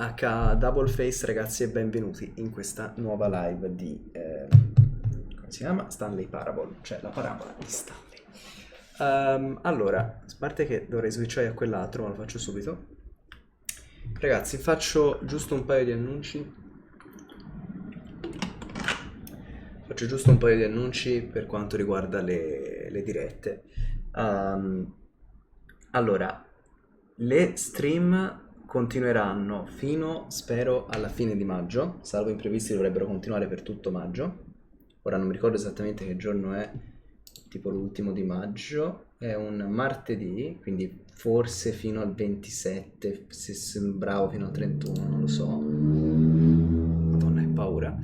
H Double Face, ragazzi, e benvenuti in questa nuova live di come si chiama? Stanley Parable, cioè la parabola di Stanley. Allora, a parte che dovrei switchare a quell'altro, ma lo faccio subito. Ragazzi, faccio giusto un paio di annunci. Faccio giusto un paio di annunci per quanto riguarda le dirette. Allora, le stream continueranno fino, spero, alla fine di maggio, salvo imprevisti dovrebbero continuare per tutto maggio. Ora non mi ricordo esattamente che giorno è, tipo l'ultimo di maggio, è un martedì, quindi forse fino al 27, se sembravo fino al 31, non lo so. Madonna, che paura.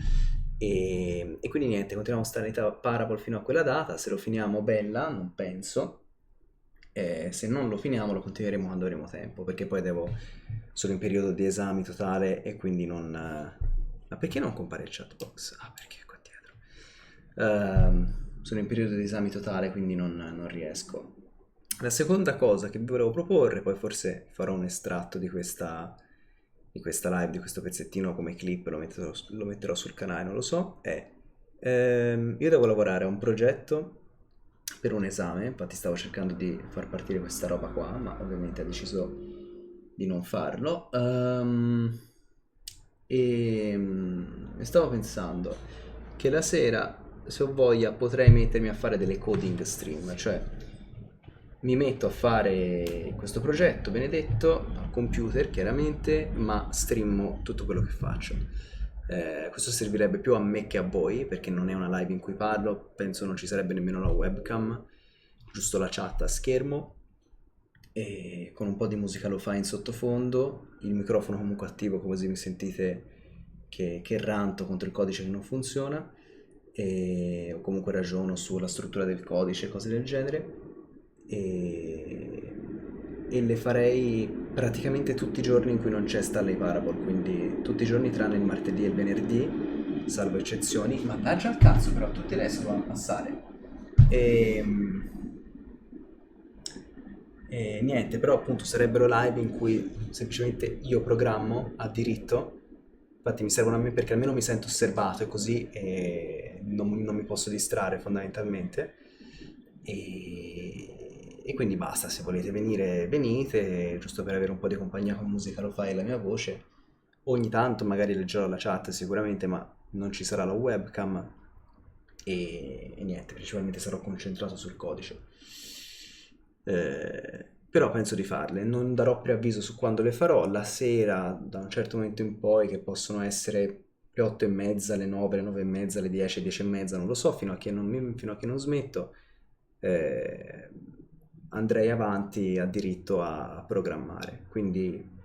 E quindi niente, continuiamo a stare in Parable fino a quella data, se lo finiamo bella, non penso. Se non lo finiamo lo continueremo quando avremo tempo, perché poi sono in periodo di esami totale e quindi non... Ma perché non compare il chat box? Ah, perché è qua dietro. Sono in periodo di esami totale, quindi non riesco. La seconda cosa che vi volevo proporre, poi forse farò un estratto di questa live, di questo pezzettino come clip, lo metterò sul canale, non lo so, è... io devo lavorare a un progetto per un esame, infatti stavo cercando di far partire questa roba qua, ma ovviamente ha deciso di non farlo. E stavo pensando che la sera, se ho voglia, potrei mettermi a fare delle coding stream, cioè mi metto a fare questo progetto benedetto al computer chiaramente, ma streamo tutto quello che faccio. Questo servirebbe più a me che a voi, perché non è una live in cui parlo, penso non ci sarebbe nemmeno la webcam, giusto la chat a schermo, e con un po' di musica lo fai in sottofondo, il microfono comunque attivo, così mi sentite che ranto contro il codice che non funziona, o comunque ragiono sulla struttura del codice, cose del genere, e le farei praticamente tutti i giorni in cui non c'è Stanley Parable, quindi tutti i giorni tranne il martedì e il venerdì, salvo eccezioni. Mannaggia al cazzo, però tutti adesso devono passare. E, e niente, però appunto sarebbero live in cui semplicemente io programmo a diritto. Infatti mi servono a me perché almeno mi sento osservato e così non mi posso distrarre fondamentalmente. E quindi basta, se volete venire venite, giusto per avere un po' di compagnia con musica lo fai la mia voce. Ogni tanto magari leggerò la chat sicuramente, ma non ci sarà la webcam e niente, principalmente sarò concentrato sul codice. Però penso di farle, non darò preavviso su quando le farò, la sera da un certo momento in poi, che possono essere le 8 e mezza, le 9, le 9 e mezza, le 10, 10 e mezza, non lo so, fino a che non smetto, eh, andrei avanti a diritto a programmare. Quindi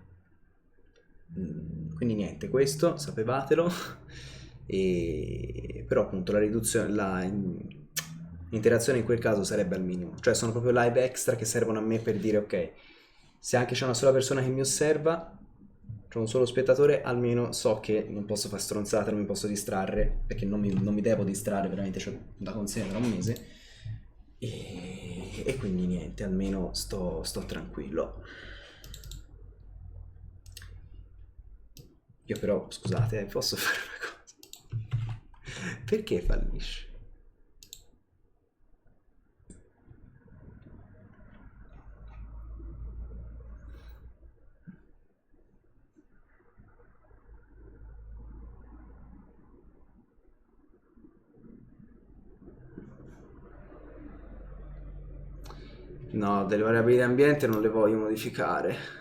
niente, questo sapevatelo. Però appunto la riduzione, l'interazione in quel caso sarebbe al minimo, cioè sono proprio live extra che servono a me per dire ok, se anche c'è una sola persona che mi osserva, c'è un solo spettatore, almeno so che non posso fare stronzate, non mi posso distrarre, perché non mi devo distrarre, veramente c'ho da consegnare tra un mese, e quindi niente, almeno sto tranquillo. Io però, scusate, posso fare una cosa? Perché fallisce? No, delle variabili di ambiente non le voglio modificare.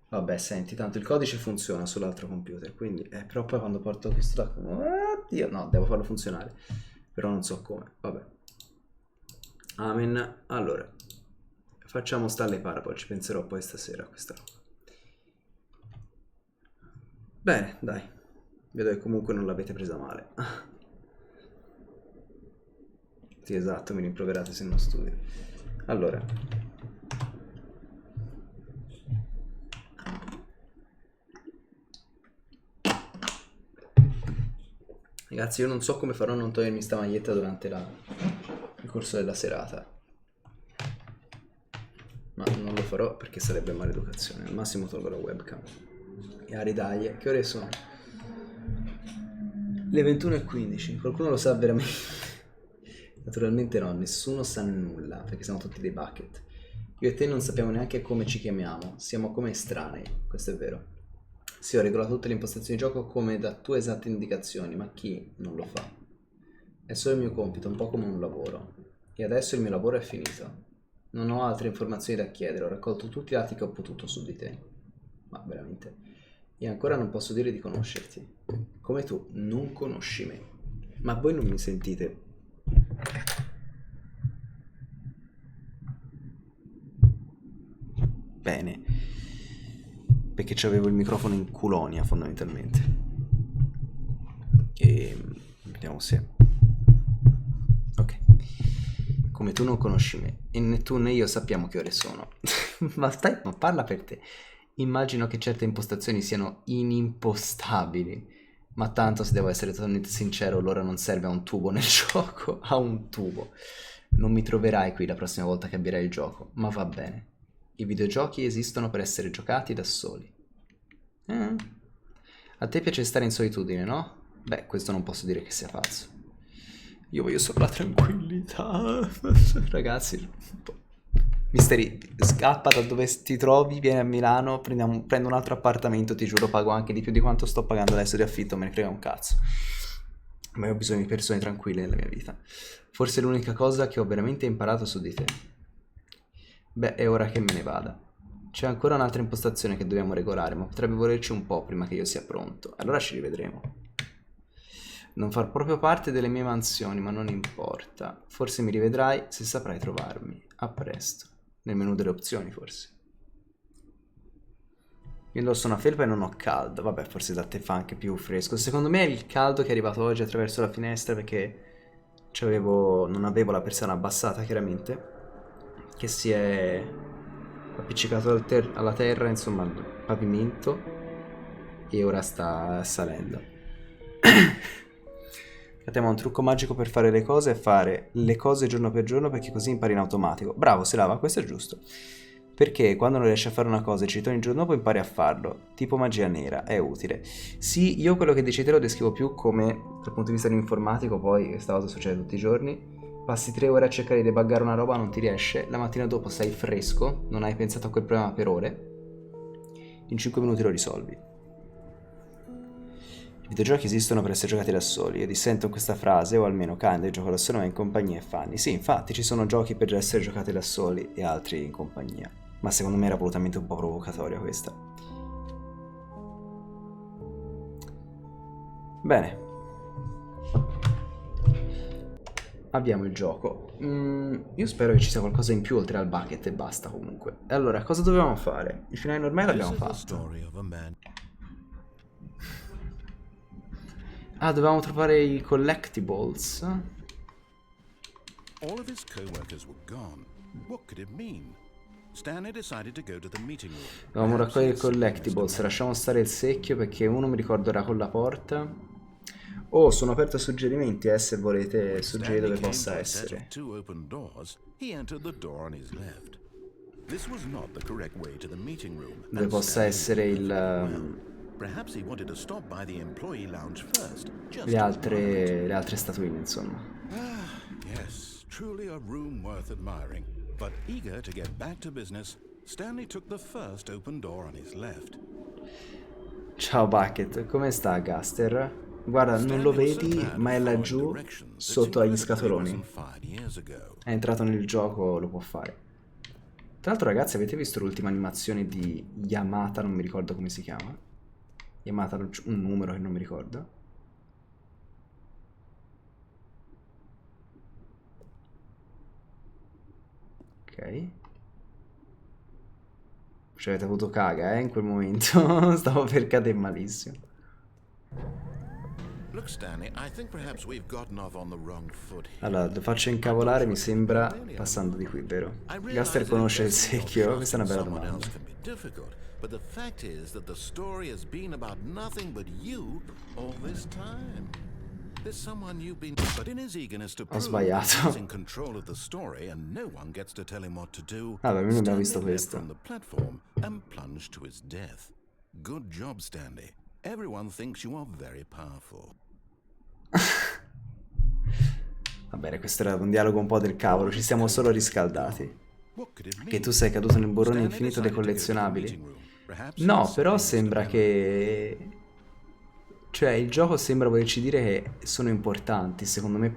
Vabbè, senti, tanto il codice funziona sull'altro computer, quindi... però poi quando porto questo da... Oddio, no, devo farlo funzionare. Però non so come, vabbè. Amen. Allora, facciamo Stanley Parable, ci penserò poi stasera a questa roba. Bene, dai. Vedo che comunque non l'avete presa male. Sì, esatto, mi rimproverate se non studio. Allora... Ragazzi, io non so come farò a non togliermi sta maglietta durante il corso della serata. Ma non lo farò perché sarebbe maleducazione. Al massimo tolgo la webcam. E a ridaglie, che ore sono? Le 21:15. Qualcuno lo sa veramente? Naturalmente no, nessuno sa nulla, perché siamo tutti dei bucket. Io e te non sappiamo neanche come ci chiamiamo, siamo come estranei, questo è vero. Sì, ho regolato tutte le impostazioni di gioco come da tue esatte indicazioni, ma chi non lo fa? È solo il mio compito, un po' come un lavoro. E adesso il mio lavoro è finito. Non ho altre informazioni da chiedere, ho raccolto tutti i dati che ho potuto su di te. Ma veramente. E ancora non posso dire di conoscerti. Come tu non conosci me. Ma voi non mi sentite? Bene. Perché c'avevo il microfono in culonia, fondamentalmente. E... vediamo se... ok. Come tu non conosci me. E né tu né io sappiamo che ore sono. ma parla per te. Immagino che certe impostazioni siano inimpostabili. Ma tanto, se devo essere totalmente sincero, l'ora non serve a un tubo nel gioco. A un tubo. Non mi troverai qui la prossima volta che avvierai il gioco. Ma va bene. I videogiochi esistono per essere giocati da soli. A te piace stare in solitudine, no? Beh, questo non posso dire che sia falso. Io voglio solo la tranquillità. Ragazzi, Misteri, scappa da dove ti trovi, vieni a Milano, prendo un altro appartamento, ti giuro, pago anche di più di quanto sto pagando adesso di affitto, me ne frega un cazzo. Ma io ho bisogno di persone tranquille nella mia vita. Forse è l'unica cosa che ho veramente imparato su di te. Beh, è ora che me ne vada. C'è ancora un'altra impostazione che dobbiamo regolare, ma potrebbe volerci un po' prima che io sia pronto. Allora ci rivedremo. Non far proprio parte delle mie mansioni, ma non importa. Forse mi rivedrai se saprai trovarmi. A presto. Nel menu delle opzioni, forse. Io indosso una felpa e non ho caldo. Vabbè, forse da te fa anche più fresco. Secondo me è il caldo che è arrivato oggi attraverso la finestra, perché non avevo la persiana abbassata, chiaramente, che si è appiccicato alla terra, insomma, al pavimento, e ora sta salendo. Abbiamo un trucco magico per fare le cose, è fare le cose giorno per giorno, perché così impari in automatico. Bravo, Selava, questo è giusto. Perché quando non riesci a fare una cosa e ci torni il giorno dopo impari a farlo. Tipo magia nera, è utile. Sì, io quello che dici te lo descrivo più come, dal punto di vista informatico, poi questa cosa succede tutti i giorni. Passi 3 ore a cercare di debuggare una roba, non ti riesce, la mattina dopo sei fresco, non hai pensato a quel problema per ore, in 5 minuti lo risolvi. I videogiochi esistono per essere giocati da soli. Io dissento questa frase, o almeno Quando gioco da solo, ma in compagnia e fanni. Sì, infatti ci sono giochi per essere giocati da soli e altri in compagnia. Ma secondo me era volutamente un po' provocatoria questa. Bene. Abbiamo il gioco. Io spero che ci sia qualcosa in più oltre al bucket e basta comunque. E allora, cosa dovevamo fare? Il finale normale l'abbiamo fatto. Ah, dovevamo trovare i collectibles. All of his co-workers were gone. What could it mean? Stanley decided to go to the meeting room. Dovevamo raccogliere i collectibles. Lasciamo stare il secchio perché uno mi ricordo era con la porta. Oh, sono aperto a suggerimenti, se volete suggerire dove possa essere. Dove possa essere le altre statuine, insomma. Yes, truly a room worth admiring. But eager to get back to business, Stanley took the first open door on his left. Ciao Bucket, come sta Gaster? Guarda, non lo vedi, ma è laggiù sotto agli scatoloni. È entrato nel gioco, lo può fare. Tra l'altro, ragazzi, avete visto l'ultima animazione di Yamata? Non mi ricordo come si chiama. Yamata, un numero che non mi ricordo. Ok. Ci avete avuto caga, in quel momento. Stavo per cadere malissimo. Allora, lo faccio incavolare, mi sembra, passando di qui, vero? Gaster conosce il secchio? Questa è una bella domanda. But the fact is that the story has been about nothing but you all this time. There's someone you've been, but in his eagerness to Ho prove sbagliato. he's in control of the story and no one gets to tell him what to do, Vabbè, noi abbiamo visto Stanley leapt questo. from the platform and plunged to his death. Good job, Stanley. Everyone thinks you are very powerful. Va bene, questo era un dialogo un po' del cavolo, ci siamo solo riscaldati. What could it mean? Che tu sei caduto nel burrone Stanley infinito dei decided to go to the collezionabili. meeting room. Perhaps No, he's però saying sembra Mr. che... Cioè, il gioco sembra volerci dire che sono importanti, secondo me,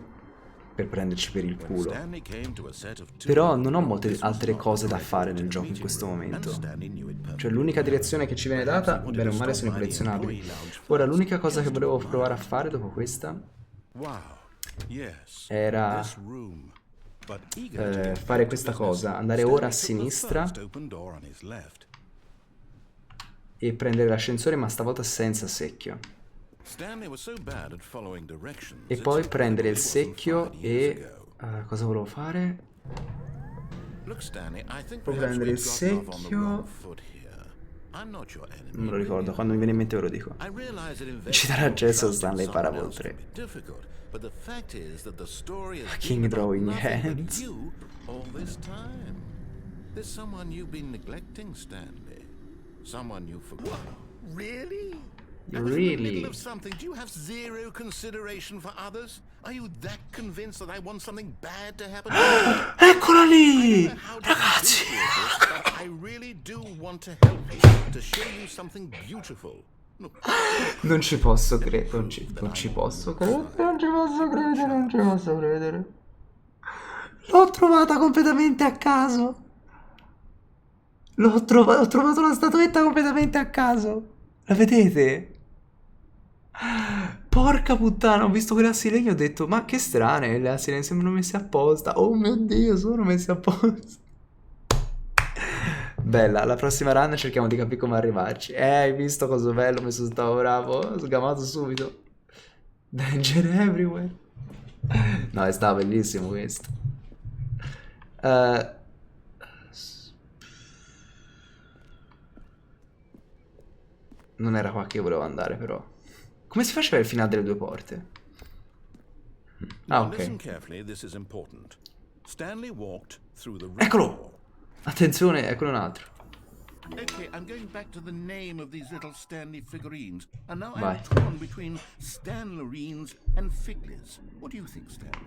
per prenderci per il When culo. Stanley came to a set of two, Però non ho molte this was altre not cose the da right fare way to nel the gioco in meeting questo room, and momento. Stanley knew it perfectly Cioè, l'unica well. direzione che ci viene Perhaps he data, wanted bene o to male, stop sono i by the collezionabili. employee lounge Ora, first, l'unica cosa che just to volevo admire. provare a fare dopo questa Wow. Yes. era This room. But eager to get fare back to questa business, cosa, andare ora a Stanley took the sinistra first open door on his left. e prendere l'ascensore, ma stavolta senza secchio. Stanley was so bad at following directions, E it's poi prendere il incredible he wasn't secchio fired years e... ago. cosa volevo fare? Look, Stanley, I think Puoi perhaps prendere il we've gotten off on the wrong secchio... foot here. I'm not your enemy. Non me lo ricordo, quando mi viene in mente ve lo dico. I realize that investing Ci darà your accesso a trust in Stanley someone Parable else 3. can be difficult, but the fact is that the story has King been draw about in your nothing but hands. you all this time. There's someone you've been neglecting, Stanley. Someone you forgot. Really? I was in the Really? middle of something. Do you have zero consideration for others? Are you that convinced that I want something bad to happen? Eccola I lì! don't know how to Ragazzi! do this, but I really do want to help you, to show you something beautiful. Look, Non ci posso credere, non ci posso credere, non ci posso credere, non ci posso credere. L'ho trovata completamente a caso. Ho trovato la statuetta completamente a caso. La vedete? Porca puttana, ho visto quelle assi di legno e ho detto, ma che strane, le assi di legno sembrano messe apposta. Oh mio Dio, sono messe apposta. Bella, la prossima run cerchiamo di capire come arrivarci. Hai visto cosa bello, mi stavo bravo, ho sgamato subito. Danger everywhere. No, è stato bellissimo questo. Non era qua che io volevo andare, però. Come si faceva il finale delle due porte? Ah, now listen ok. carefully, this is important. Stanley walked through the red Eccolo! door. Attenzione, eccolo un altro. Okay, I'm going back to the name of these little Stanley figurines, and now Vai. I'm torn between Stanlerines and Figlies. What do you think, Stanley?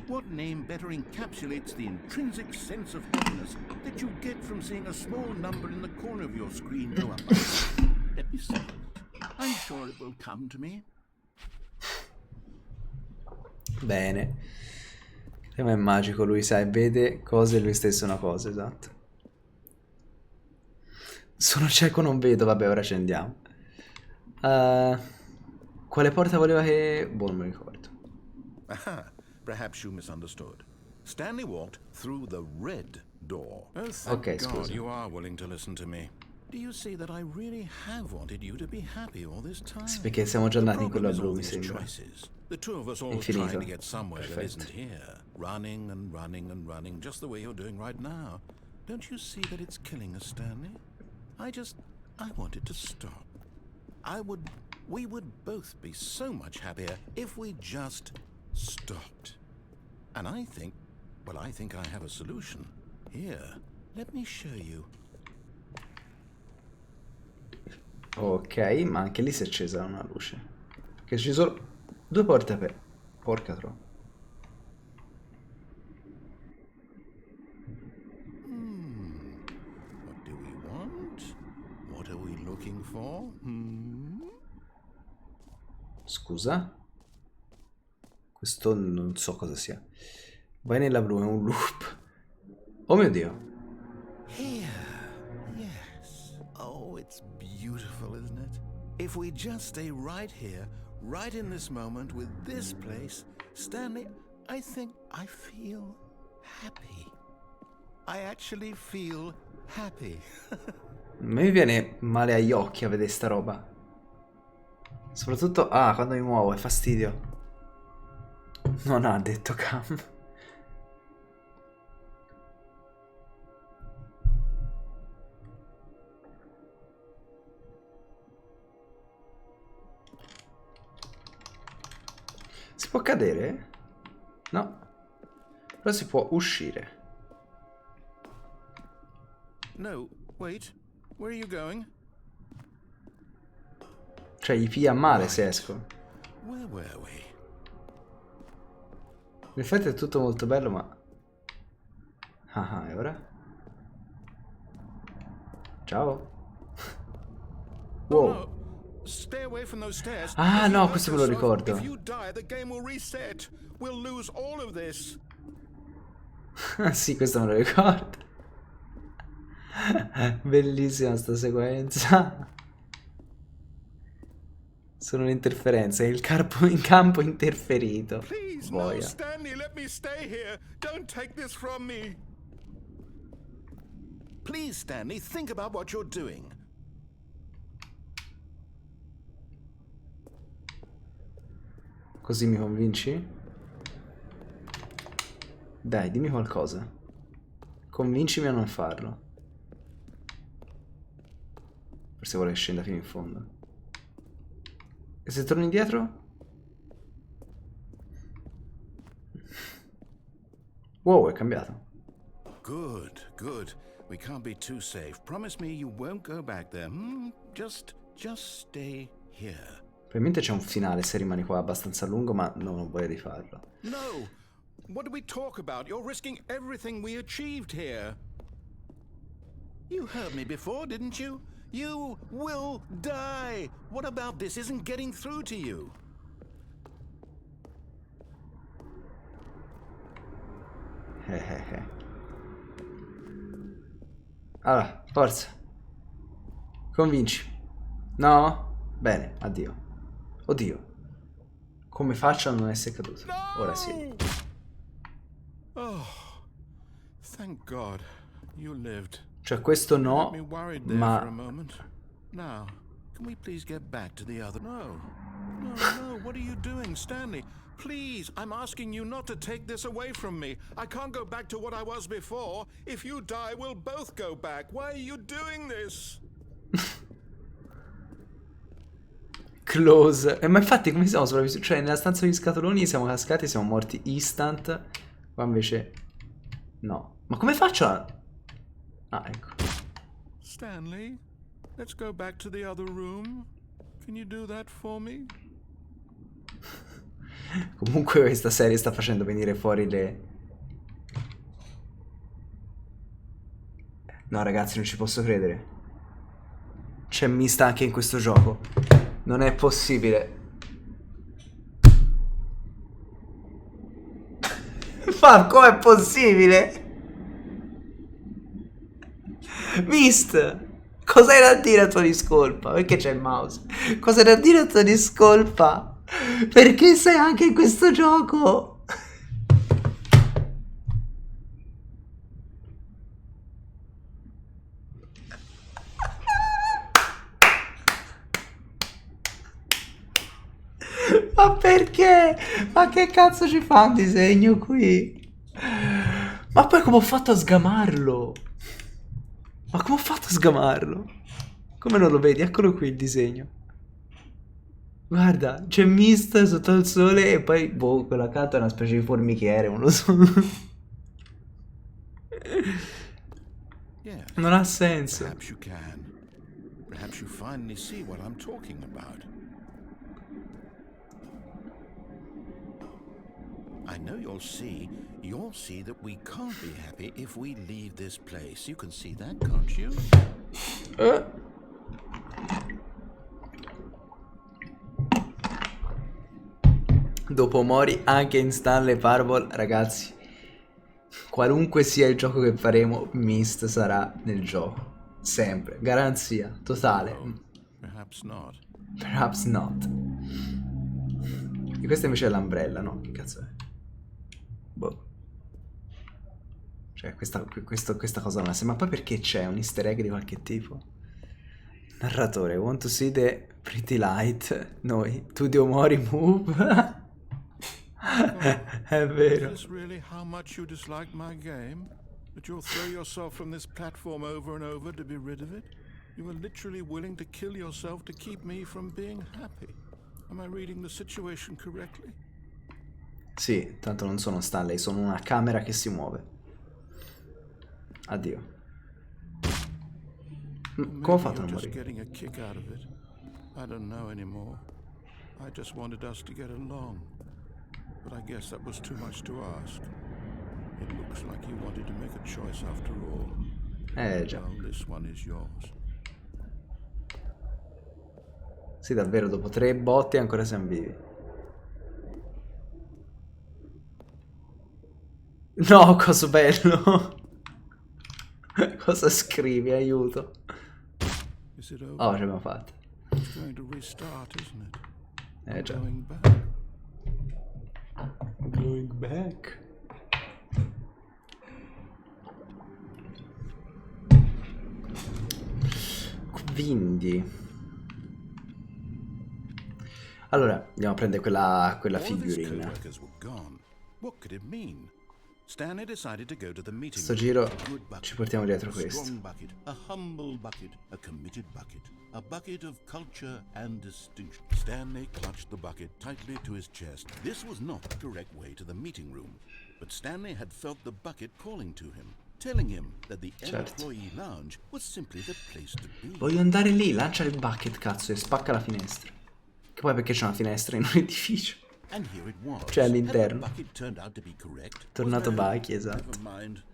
What name better encapsulates the intrinsic sense of happiness that you get from seeing a small number in the corner of your screen go up? Let me see. I'm sure it will come to me. Bene. Ma è magico, lui sai, vede cose e lui stesso una cosa, esatto. Sono cieco, non vedo, vabbè, ora ci andiamo. Quale porta voleva che... Boh, non mi ricordo. Aha, perhaps you misunderstood. Stanley walked through the red door. Oh, thank Okay, God scusa. you are willing to listen to me. Do you see that I really have wanted you to be happy all this time? Sì, perché siamo già The andati in quella problem is blu, all mi these sembra. choices. The two of us all Infinito. trying to get somewhere that Perfetto. isn't here. Running and running and running, just the way you're doing right now. Don't you see that it's killing us, Stanley? I want it to stop. We would both be so much happier if we just stopped. And I think I have a solution. Here, let me show you. Ok, ma anche lì si è accesa una luce. Perché ci sono due porte aperte. Porca troppo. What do we want? What are we looking for? Scusa? Questo non so cosa sia. Vai nella blu, è un loop. Oh mio Dio. Here. Yes. Oh, it's beautiful, isn't it? If we just stay right here, right in this moment with this place, Stanley, I think I feel happy. I actually feel happy. A me viene male agli occhi a vedere sta roba. Soprattutto, quando mi muovo, è fastidio. Non ha detto Cam. Si può cadere? No. Però si può uscire. No, wait. Where are you going? Cioè gli piglia male se esco. Where were we? In effetti è tutto molto bello, ma... Ah, e ora? Ciao. Wow. No. Stay away from those stairs. Ah If you no, hurt questo me lo yourself, ricordo. If you die, the game will reset. We'll lose all of this. Sì, questo me lo ricordo. Bellissima sta sequenza. Sono l'interferenza, il campo interferito. Please, no, Boia. Stanley, let me stay here. Don't take this from me. Please, Stanley, think about what you're doing. Così mi convinci? Dai, dimmi qualcosa. Convincimi a non farlo. Forse vuole che scenda fino in fondo. E se torni indietro? Wow, è cambiato. Good, good. We can't be too safe. Promise me you won't go back there. Just stay here. Probabilmente c'è un finale se rimani qua abbastanza lungo, ma non voglio rifarlo. No. What did we talk about? You're risking everything we achieved here. You heard me before, didn't you? You will die. What about this isn't getting through to you? Allora, forza. Convinci. No? Bene, addio. Oddio. Come faccio a non essere caduto? Ora sì. Oh, thank God you lived. Cioè questo You no, had me worried there for a ma... moment. Now, can we please get back to the other? No, what are you doing, Stanley? Please, I'm asking you not to take this away from me. I can't go back to what I was before. If you die, we'll both go back. Why are you doing this? Close. Ma infatti come siamo sopravvissuti? Cioè nella stanza degli scatoloni siamo cascati, siamo morti instant. Qua invece... No. Ma come faccio a... Ah, ecco. Stanley, let's go back to the other room. Can you do that for me? Comunque questa serie sta facendo venire fuori le... No ragazzi, non ci posso credere. C'è mista anche in questo gioco. Non è possibile. Ma com'è possibile? Mist! Cos'hai da dire a tua discolpa? Perché c'è il mouse? Cos'hai da dire a tua discolpa? Perché sei anche in questo gioco? Ma perché? Ma che cazzo ci fa un disegno qui? Ma poi come ho fatto a sgamarlo? Ma come ho fatto a sgamarlo? Come non lo vedi? Eccolo qui il disegno. Guarda, c'è Mist sotto il sole e poi, boh, quella accanto è una specie di formichiere, non lo so. Yes. Non ha senso. Perhaps you can. Perhaps you finally see what I'm talking about. I know you'll see that we can't be happy if we leave this place. You can see that, can't you? Dopo Mori anche in Stanley Parable, ragazzi. Qualunque sia il gioco che faremo, Mist sarà nel gioco. Sempre. Garanzia. Totale. Perhaps not. Perhaps not. E questa invece è l'Umbrella, no? Che cazzo è? Boh. Cioè, questa cosa non la sa. Ma poi perché c'è un easter egg di qualche tipo? Narratore, want to see the pretty light? Noi, to the Omori move? È vero. Is this really how much you dislike my game? That you'll throw yourself from this platform over and over to be rid of it? You were literally willing to kill yourself to keep me from being happy. Am I reading the situation correctly? Sì, tanto non sono Stanley, sono una camera che si muove. Addio. Or Come ho maybe fatto a you're non just morire? getting a kick out of it. I don't know anymore. I just wanted us to get along. But I guess that was too much to ask. It looks like you wanted to make a choice after all. Già. Well, this one is yours. Sì, davvero, dopo 3 botti ancora siamo vivi. No, coso bello. Cosa scrivi? Aiuto. Is it Oh, over? ce l'abbiamo fatta. It's going to restart, isn't it? No Già. going back. Going back. Quindi... Allora, andiamo a prendere quella All of his figurine. co-workers were gone. What could it mean? Stanley decided to go to the meeting Sto room. giro A good bucket, ci portiamo dietro a questo. strong bucket, a humble bucket, a committed bucket, a bucket of culture and distinction. Stanley clutched the bucket tightly to his chest. This was not the correct way to the meeting room, but Stanley had felt the bucket calling to him, telling him that the employee lounge was simply the place to be. Voglio andare lì, lancia il bucket, cazzo, e spacca la finestra. Che poi perché c'è una finestra in un edificio? And here it was. Cioè all'interno. Had the bucket turned out to be correct? Tornato Was there- Bucky, esatto. Never mind.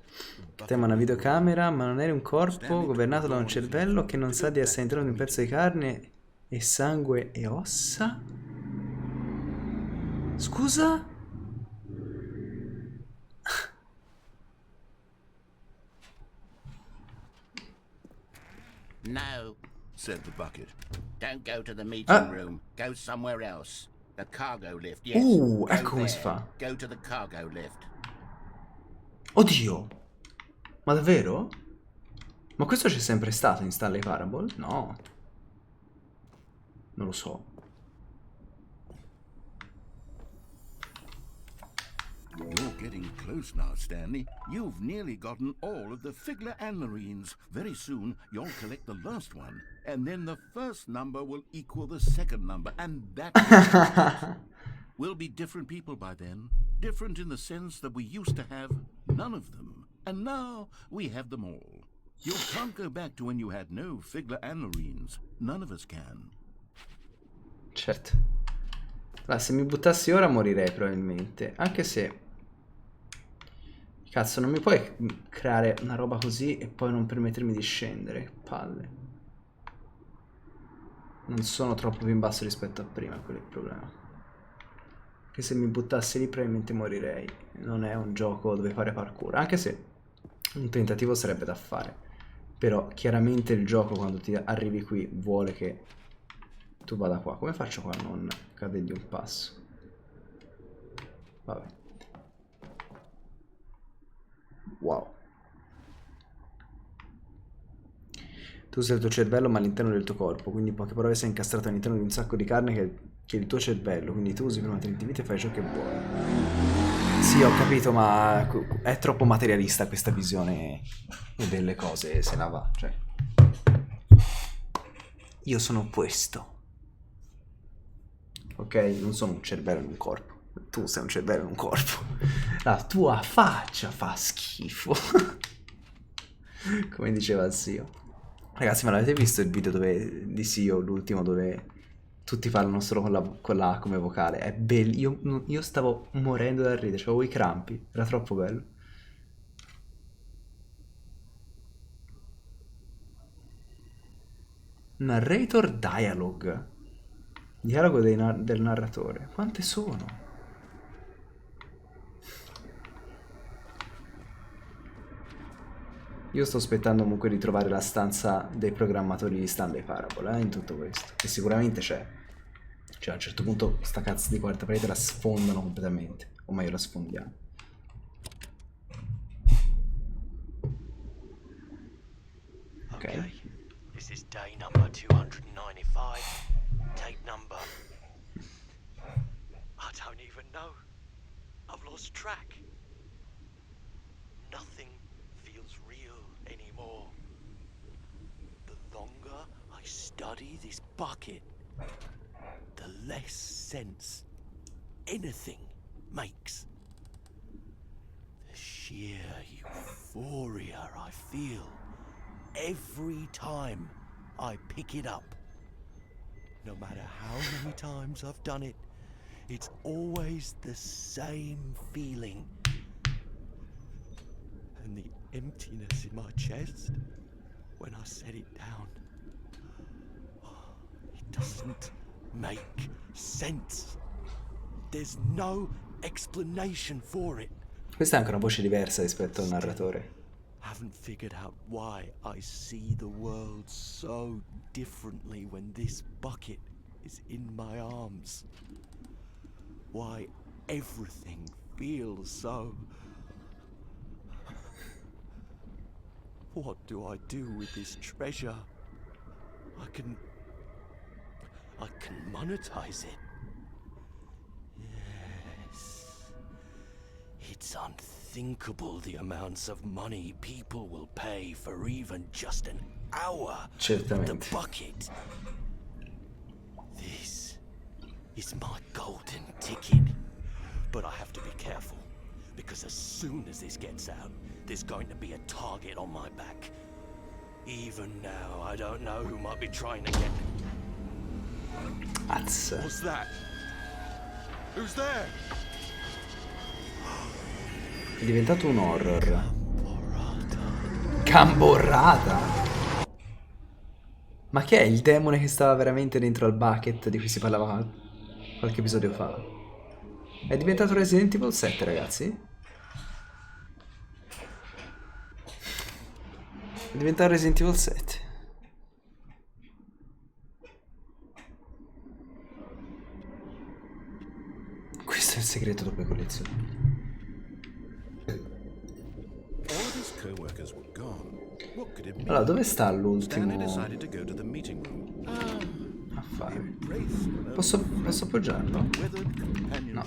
The Tema una bucket- videocamera, ma non eri un corpo governato da un cervello che non sa di essere all'interno di un pezzo di carne e sangue e ossa? Scusa? No, said the bucket. don't go to the meeting Ah. room. Go somewhere else. The cargo lift, yes. Go ecco come si there. fa. Go to the cargo lift. Oddio! Ma davvero? Ma questo c'è sempre stato in Stanley Parable? No. Non lo so. You're getting close now, Stanley. You've nearly gotten all of the Figler and Marines. Very soon, you'll collect the last one, and then the first number will equal the second number, and that we'll be different people by then. Different in the sense that we used to have none of them, and now we have them all. You can't go back to when you had no Figler and Marines. None of us can. Certo. Allora, se mi buttassi ora morirei probabilmente. Anche se... Cazzo, non mi puoi creare una roba così e poi non permettermi di scendere. Che palle. Non sono troppo più in basso rispetto a prima, quello è il problema. Che se mi buttassi lì probabilmente morirei. Non è un gioco dove fare parkour. Anche se un tentativo sarebbe da fare. Però chiaramente il gioco quando ti arrivi qui vuole che tu vada qua. Come faccio qua a non cadere di un passo? Vabbè. Wow. Tu sei il tuo cervello ma all'interno del tuo corpo, quindi in poche parole sei incastrato all'interno di un sacco di carne che è il tuo cervello, quindi tu usi per mantenerti in vita e fai ciò che vuoi. Sì, ho capito, ma è troppo materialista questa visione delle cose, se la va, cioè. Io sono questo. Ok? Non sono un cervello in un corpo. Tu sei un cervello in un corpo. La tua faccia fa schifo. Come diceva il zio. Ragazzi, ma l'avete visto il video di Sio, l'ultimo, dove tutti parlano solo con la A come vocale? È bello. Io stavo morendo da ridere, avevo i crampi. Era troppo bello. Narrator dialogue. Dialogo del narratore. Quante sono? Io sto aspettando comunque di trovare la stanza dei programmatori di Stanley Parable, in tutto questo. Che sicuramente c'è. Cioè a un certo punto sta cazzo di quarta parete la sfondano completamente. O meglio la sfondiamo. Okay, this is day number 295. Tape number... I don't even know. I've lost track. Nothing feels real anymore. The longer I study this bucket, the less sense anything makes. The sheer euphoria I feel every time I pick it up. No matter how many times I've done it, it's always the same feeling. And the emptiness in my chest when I set it down. It doesn't make sense. There's no explanation for it. Questa è anche una voce diversa rispetto al narratore. Haven't figured out why I see the world so differently when this bucket is in my arms. Why everything feels so... What do I do with this treasure? I can monetize it. Yes. It's unthinkable the amounts of money people will pay for even just an hour with the bucket. This is my golden ticket. But I have to be careful, because as soon as this gets out, there's going to be a target on my back. Even now, I don't know who might be trying to get... What's that? Who's there? È diventato un horror. Camborrata. Ma che è il demone che stava veramente dentro al bucket di cui si parlava qualche episodio fa? È diventato Resident Evil 7, ragazzi? È diventato Resident Evil 7. Questo è il segreto dopo le collezioni. Allora, dove sta l'ultimo affare? Posso appoggiarlo? No.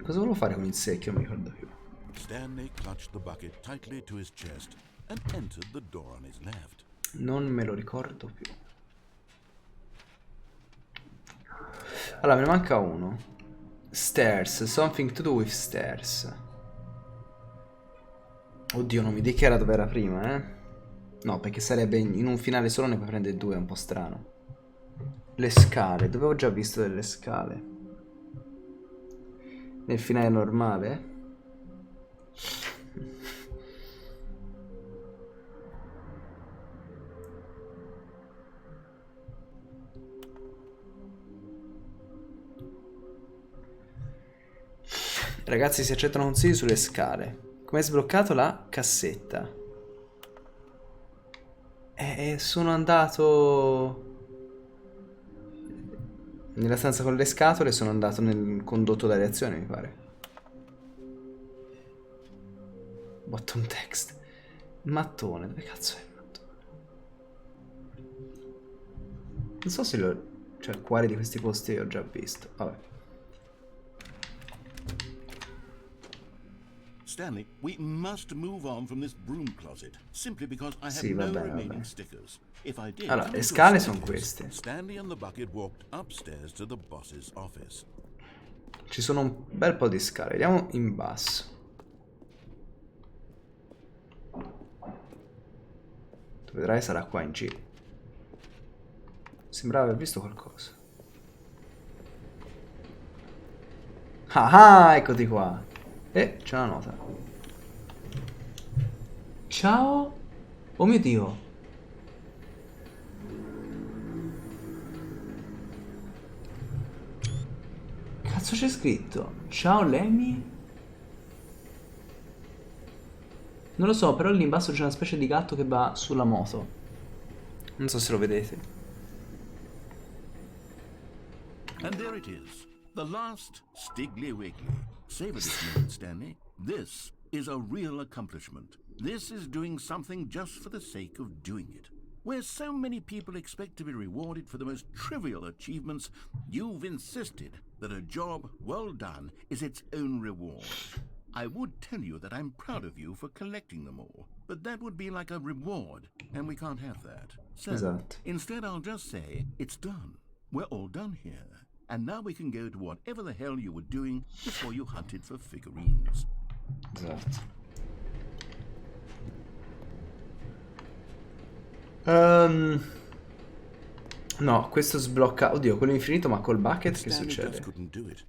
Cosa volevo fare con il secchio? Non mi ricordo più. Stanley clutched the bucket tightly to his chest and entered the door on his left. Non me lo ricordo più. Allora, me ne manca uno. Stairs, something to do with stairs. Oddio, non mi dica era dove era prima, eh? No, perché sarebbe in un finale solo ne puoi prendere due, è un po' strano. Le scale, dove ho già visto delle scale? Nel finale normale? Ragazzi, si accettano consigli sulle scale. Come hai sbloccato la cassetta? Sono andato nella stanza con le scatole, sono andato nel condotto da reazione, mi pare. Bottom text. Mattone, dove cazzo è il mattone? Non so se cioè quali di questi posti ho già visto. Vabbè. Stanley, we must move on from this broom closet simply because I have no remaining stickers. If I did, allora, le scale sono queste. Stanley and the bucket walked upstairs to the boss's office. Ci sono un bel po' di scale. Vediamo in basso. Tu vedrai sarà qua in giro. Sembrava aver visto qualcosa. Ah, eccoti qua. C'è una nota. Ciao. Oh mio Dio. Cazzo c'è scritto? Ciao Lemmy. Non lo so, però lì in basso c'è una specie di gatto che va sulla moto. Non so se lo vedete. And there it is. The last Stiggly Wiggly. Savor this moment, Stanley. This is a real accomplishment. This is doing something just for the sake of doing it. Where so many people expect to be rewarded for the most trivial achievements, you've insisted that a job well done is its own reward. I would tell you that I'm proud of you for collecting them all, but that would be like a reward, and we can't have that. So, instead I'll just say it's done. We're all done here, and now we can go to whatever the hell you were doing before you hunted for figurines. Esatto. No, questo sblocca... Oddio, quello infinito, ma col bucket che Stanley just succede? couldn't do it.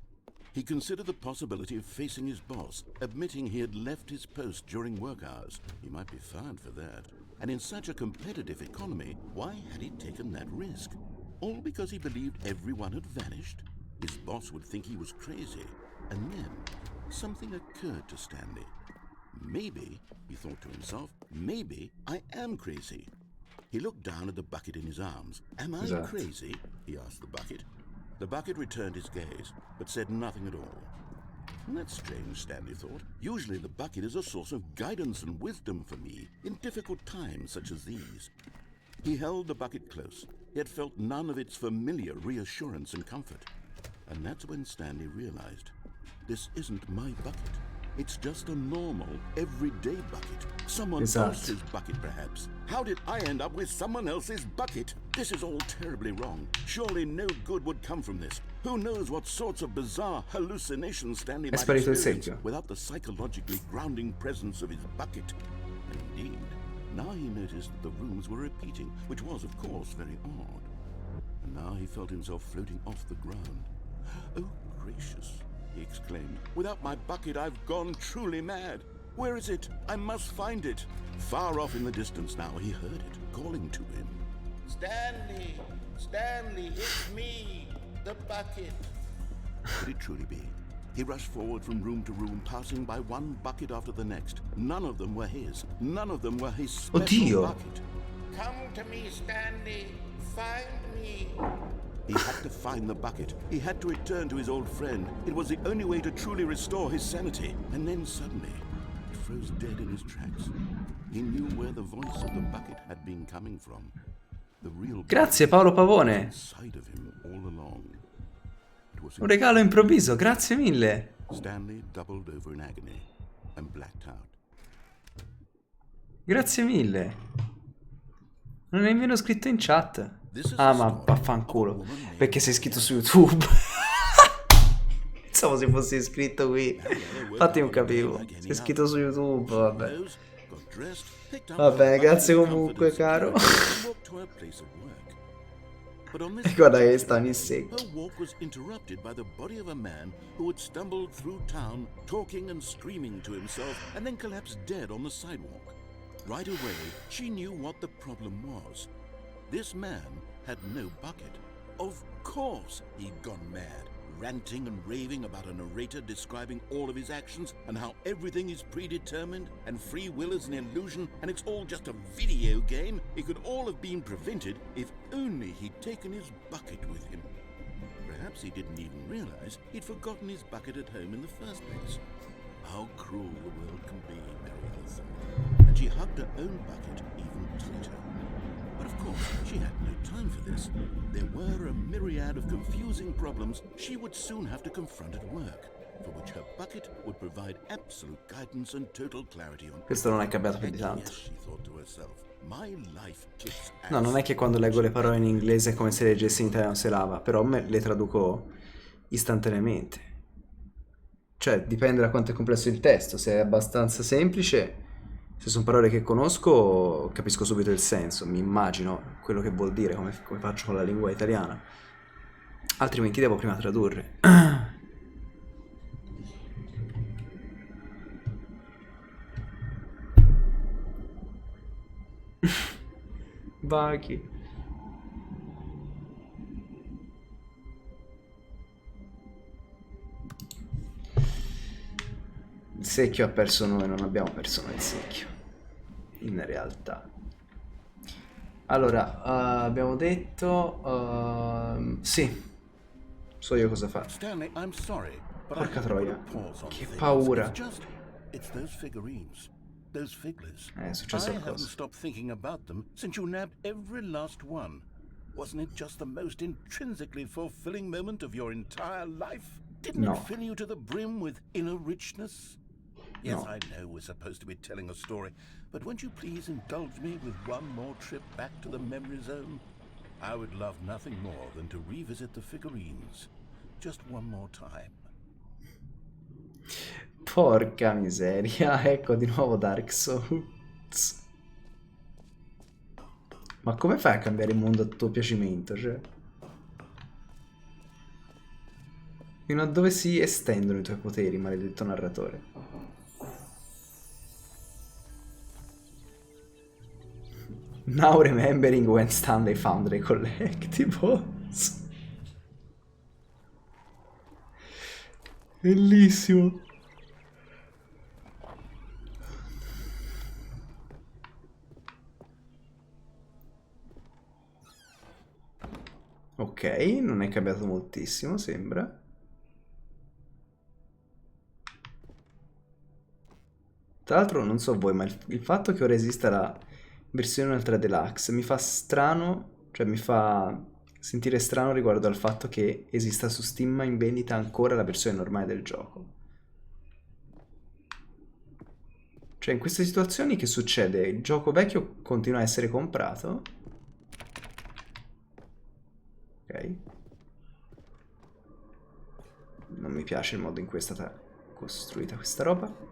He considered the possibility of facing his boss, admitting he had left his post during work hours. He might be fired for that. And in such a competitive economy, why had he taken that risk? All because he believed everyone had vanished? His boss would think he was crazy. And then, something occurred to Stanley. Maybe, he thought to himself, maybe I am crazy. He looked down at the bucket in his arms. Am I Esatto. crazy? He asked the bucket. The bucket returned his gaze, but said nothing at all. That's strange, Stanley thought. Usually the bucket is a source of guidance and wisdom for me in difficult times such as these. He held the bucket close, yet felt none of its familiar reassurance and comfort. And that's when Stanley realized, this isn't my bucket. It's just a normal, everyday bucket. Someone Esatto. else's bucket, perhaps. How did I end up with someone else's bucket? This is all terribly wrong. Surely no good would come from this. Who knows what sorts of bizarre hallucinations Stanley È might sparito il experience secchio. without the psychologically grounding presence of his bucket. And indeed, now he noticed that the rooms were repeating, which was, of course, very odd. And now he felt himself floating off the ground. Oh, gracious, he exclaimed. Without my bucket, I've gone truly mad. Where is it? I must find it. Far off in the distance now, he heard it, calling to him. Stanley! Stanley, it's me! The bucket! Could it truly be? He rushed forward from room to room, passing by one bucket after the next. None of them were his. None of them were his special Oddio. bucket. Come to me, Stanley! Find me! He had to find the bucket. He had to return to his old friend. It was the only way to truly restore his sanity. And then suddenly, he froze dead in his tracks. He knew where the voice of the bucket had been coming from. The real Grazie Paolo Pavone. inside of him all along. It was Un regalo improvviso, grazie mille. Stanley doubled over in agony and blacked out. Grazie mille. Non è nemmeno scritto in chat. This is Ah, the ma story vaffanculo. of a woman named Perché sei iscritto su YouTube. Pensavo se fossi iscritto qui. Infatti non capivo. Sei iscritto su YouTube, vabbè. Va bene, grazie comunque, caro. E guarda che stanno in secco. Her walk was interrupted by the body of a man who had stumbled through town, talking and screaming to himself, and then collapsed dead on the sidewalk. Right away, she knew what the problem was. This man had no bucket. Of course he'd gone mad, ranting and raving about a narrator describing all of his actions and how everything is predetermined and free will is an illusion and it's all just a video game. It could all have been prevented if only he'd taken his bucket with him. Perhaps he didn't even realize he'd forgotten his bucket at home in the first place. How cruel the world can be, Mary thought, and she hugged her own bucket even tighter. But of course, she had no time for this. There were a myriad of confusing problems she would soon have to confront at work, for which her bucket would provide absolute guidance and total clarity on. Questo non è cambiato più di Heck tanto. yes, she thought to herself. My life kicks ass. No, non è che quando leggo le parole in inglese è come se leggessi in italiano se lava, però me le traduco istantaneamente. Cioè, dipende da quanto è complesso il testo. Se è abbastanza semplice, se sono parole che conosco, capisco subito il senso, mi immagino quello che vuol dire, come faccio con la lingua italiana. Altrimenti devo prima tradurre. Bachi. Il secchio ha perso noi, non abbiamo perso noi il secchio. In realtà. Allora, abbiamo detto... sì. So io cosa fare. Stanley, I'm sorry, but Porca I have to put troia. a pause on Che things. paura. It's those figurines, those figlers. È successo I haven't qualcosa. stopped thinking about them since you nabbed every last one. Wasn't it just the most intrinsically fulfilling moment of your entire life? Didn't No. it fill you to the brim with inner richness? Yes, No. I know we're supposed to be telling a story, but won't you please indulge me with one more trip back to the memory zone? I would love nothing more than to revisit the figurines just one more time. Porca miseria, ecco di nuovo Dark Souls. Ma come fai a cambiare il mondo a tuo piacimento, cioè? Fino a dove si estendono i tuoi poteri, maledetto narratore? Now remembering when Stanley found the collectibles. Bellissimo. Ok, non è cambiato moltissimo, sembra. Tra l'altro, non so voi, ma il fatto che ora esista la versione Ultra Deluxe mi fa strano, cioè mi fa sentire strano riguardo al fatto che esista su Steam in vendita ancora la versione normale del gioco. Cioè, in queste situazioni che succede? Il gioco vecchio continua a essere comprato? Ok. Non mi piace il modo in cui è stata costruita questa roba.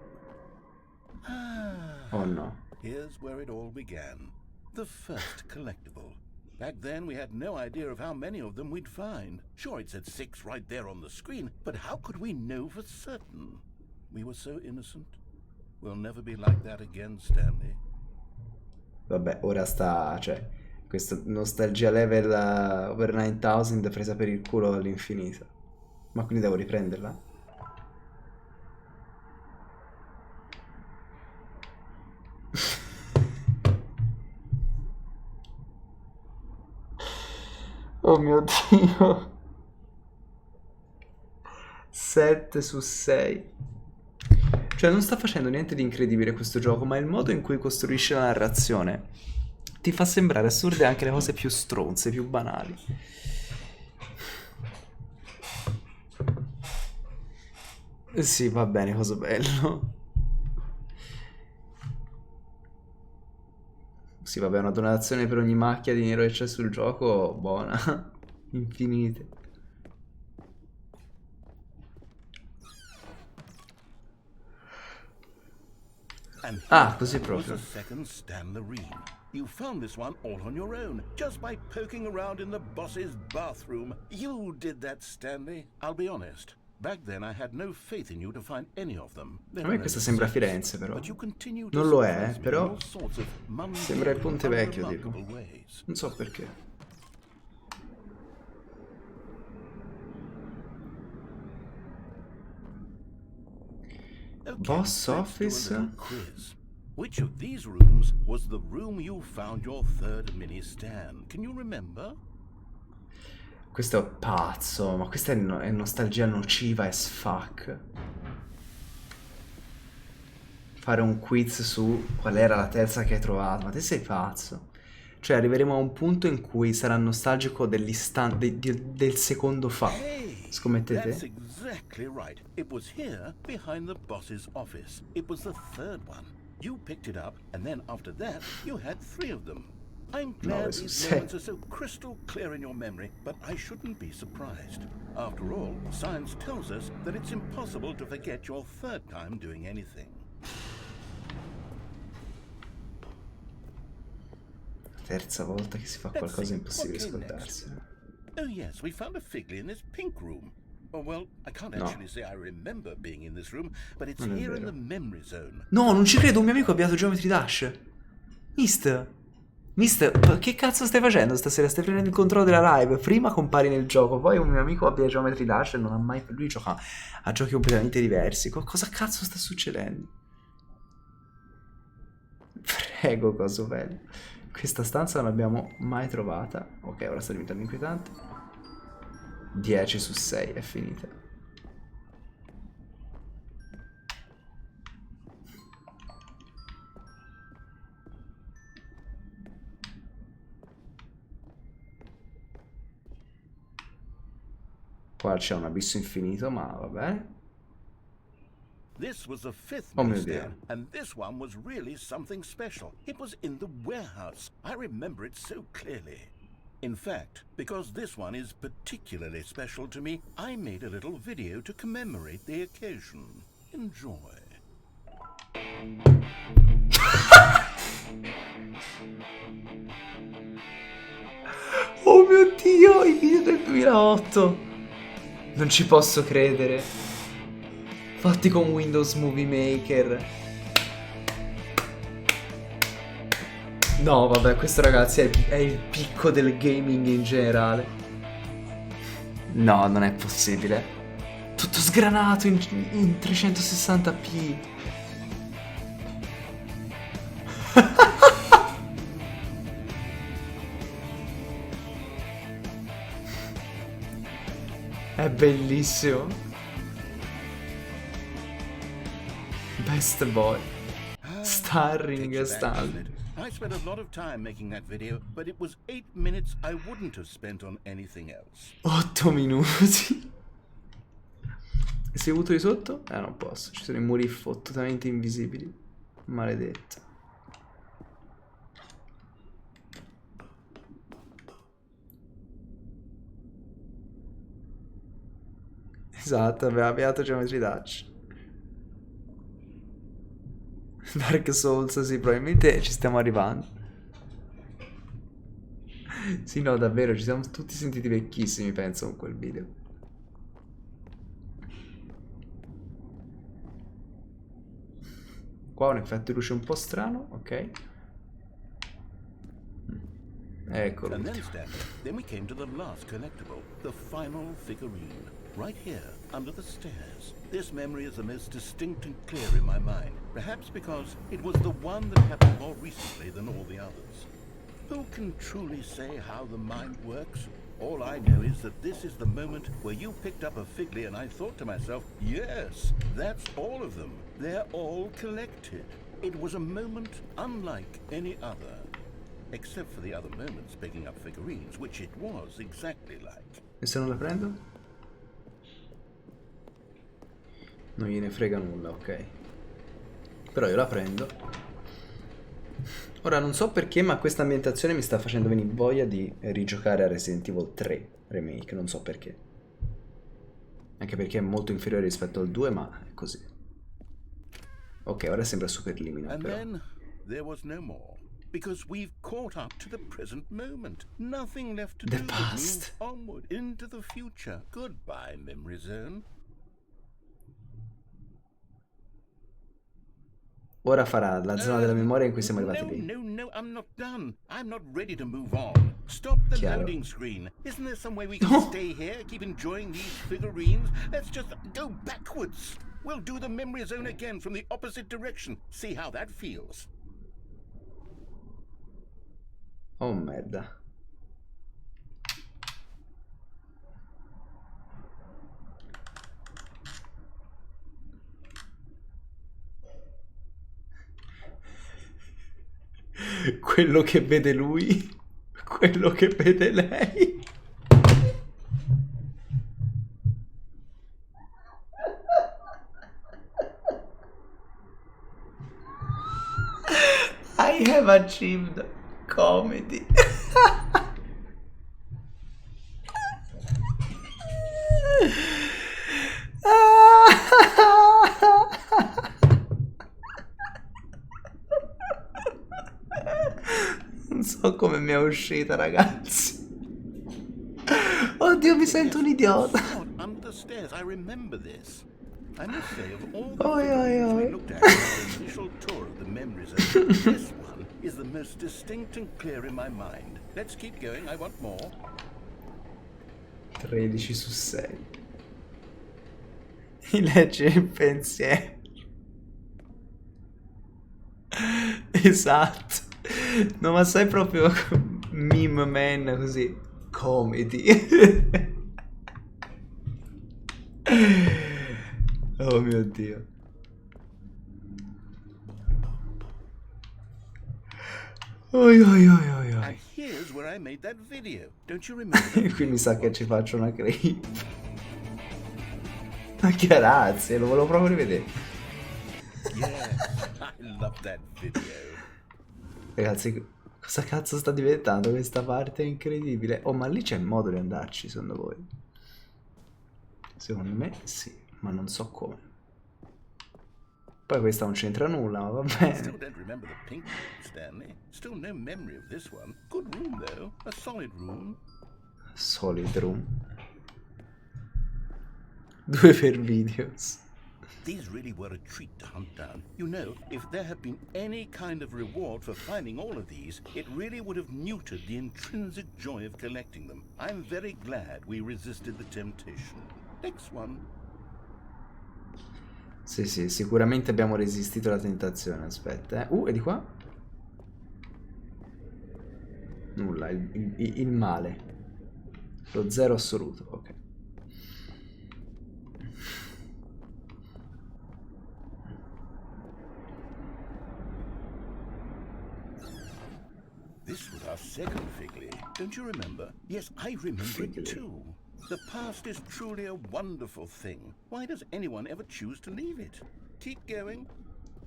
Oh no. Here's where it all began. The first collectible. Back then we had no idea of how many of them we'd find. Sure, it said 6 right there on the screen, but how could we know for certain? We were so innocent. We'll never be like that again, Stanley. Vabbè, ora sta, cioè, questo nostalgia level over 9000 presa per il culo all'infinito. Ma quindi devo riprenderla? Oh mio Dio. 7 su 6. Cioè non sta facendo niente di incredibile questo gioco, ma il modo in cui costruisce la narrazione ti fa sembrare assurde anche le cose più stronze, più banali. Sì, va bene, cosa bello. Sì, vabbè, una donazione per ogni macchia di nero che c'è sul gioco, buona. Infinite. And Ah, here così was proprio. a second Stanley. You found this one all on your own, just by poking around in the boss's bathroom. You did that, Stanley. I'll be honest. Back then I had no faith in you to find any of them. A me questa sembra Firenze, però. But you continue to Non lo è, surprise me in però all sorts of mundane, sembra il Ponte Vecchio, tipo. unremarkable ways. Non so perché. Okay, Boss let's do a office. little quiz. Which of these rooms was the room you found your third mini Stan? Can you remember? Questo è pazzo, ma questa è nostalgia nociva as fuck. Fare un quiz su qual era la terza che hai trovato, ma te sei pazzo. Cioè arriveremo a un punto in cui sarà nostalgico dell'istante, del secondo fa. Hey, that's Scommettete? exactly right. It was here, behind the boss's office. It was the third one. You picked it up, and then after that, you had 3 of them. I'm glad su these 6. moments are so crystal clear in your memory, but I shouldn't be surprised. After all, science tells us that it's impossible to forget your third time doing anything. Terza volta che si fa Let's qualcosa see, è impossibile what came scordarsene. Oh yes, we found a figly in this pink room. Oh well, I can't No. actually say I remember being in this room, but it's Non è here in vero. the memory zone. No, non ci credo, un mio amico ha avviato Geometry Dash. Mister, che cazzo stai facendo stasera? Stai prendendo il controllo della live. Prima compari nel gioco, poi un mio amico abbia Geometry Dash e non ha mai... Lui gioca a giochi completamente diversi. Cosa cazzo sta succedendo? Prego, coso bello. Questa stanza non l'abbiamo mai trovata. Ok, ora sta diventando inquietante. 10 su 6, è finita. Qua c'è un abisso infinito, ma vabbè. This was the 5th Oh mini mio Dio. Stan, and this one was really something special. It was in the warehouse. I remember it so clearly. In fact, because this one is particularly special to me, I made a little video to commemorate the occasion. Enjoy. Oh mio Dio, i video del 2008. Non ci posso credere. Fatti con Windows Movie Maker. No, vabbè, questo ragazzi è il picco del gaming in generale. No, non è possibile. Tutto sgranato in 360p. È bellissimo. Best boy. Starring Stanley. I spent a lot of time making that video, but it was 8 minutes I wouldn't have spent on anything else. 8 minuti. Sei avuto di sotto? Non posso. Ci sono i muri fottutamente invisibili. Maledetto. Esatto, aveva beato Geometry Dash. Dark Souls, sì, probabilmente ci stiamo arrivando. Sì, no, davvero, ci siamo tutti sentiti vecchissimi, penso, con quel video. Qua un effetto di luce un po' strano, ok. Eccolo. And then we came to the last collectible, the final figurine. Right here, under the stairs. This memory is the most distinct and clear in my mind, perhaps because it was the one that happened more recently than all the others. Who can truly say how the mind works? All I know is that this is the moment where you picked up a Figly and I thought to myself, yes, that's all of them. They're all collected. It was a moment unlike any other. Except for the other moments picking up figurines, which it was exactly like. E se non la prendo? Non gliene frega nulla, ok. Però io la prendo. Ora non so perché, ma questa ambientazione mi sta facendo venire voglia di rigiocare a Resident Evil 3 Remake, non so perché. Anche perché è molto inferiore rispetto al 2, ma è così. Ok, ora sembra super liminal, And però. then there was no more. Because we've caught up to the present moment. Nothing left to The do but past. move onward into the future. Goodbye, memory zone. Ora farà la zona della memoria in cui siamo arrivati lì. No, I'm not done. I'm not ready to move on. Stop the Chiaro. loading screen. Isn't there some way we can stay here, keep enjoying these figurines? Let's just go backwards. We'll do the memory zone again from the opposite direction. See how that feels. Oh merda. Quello che vede lui, quello che vede lei. I have achieved comedy. Non so come mi è uscita, ragazzi. Oddio, mi sento un idiota. Under the stairs, I remember this. I must say, of all Oi, the oi, figurines we oi. looked at in our initial tour of the memory zone, this one is the most distinct and clear in my mind. Let's keep going, I want more. 13 su 6. Mi legge il pensiero. Esatto. No, ma sai proprio meme man così. Comedy. Oh mio Dio. Oi oi oi oi And oi. here's where I made that video. Don't you remember that Qui mi sa che video? ci faccio una creep. Ma grazie, lo volevo proprio rivedere. Yes, I love that video. Ragazzi, Cosa cazzo sta diventando questa parte? È incredibile. Oh, ma lì c'è modo di andarci, secondo voi? Secondo me sì, ma non so come. Poi questa non c'entra nulla, ma va Still bene. don't remember the pink room, Stanley. Still no memory of this one. Good room, though. A solid room. Solid room. 2 per videos. These really were a treat to hunt down. You know, if there had been any kind of reward for finding all of these, it really would have neutered the intrinsic joy of collecting them. I'm very glad we resisted the temptation. Next one. Sì, sì, sicuramente abbiamo resistito alla tentazione. Aspetta, e di qua? Nulla, il male. Lo zero assoluto, ok. This was our second Figley. Don't you remember? Yes, I remember it too. The past is truly a wonderful thing. Why does anyone ever choose to leave it? Keep going.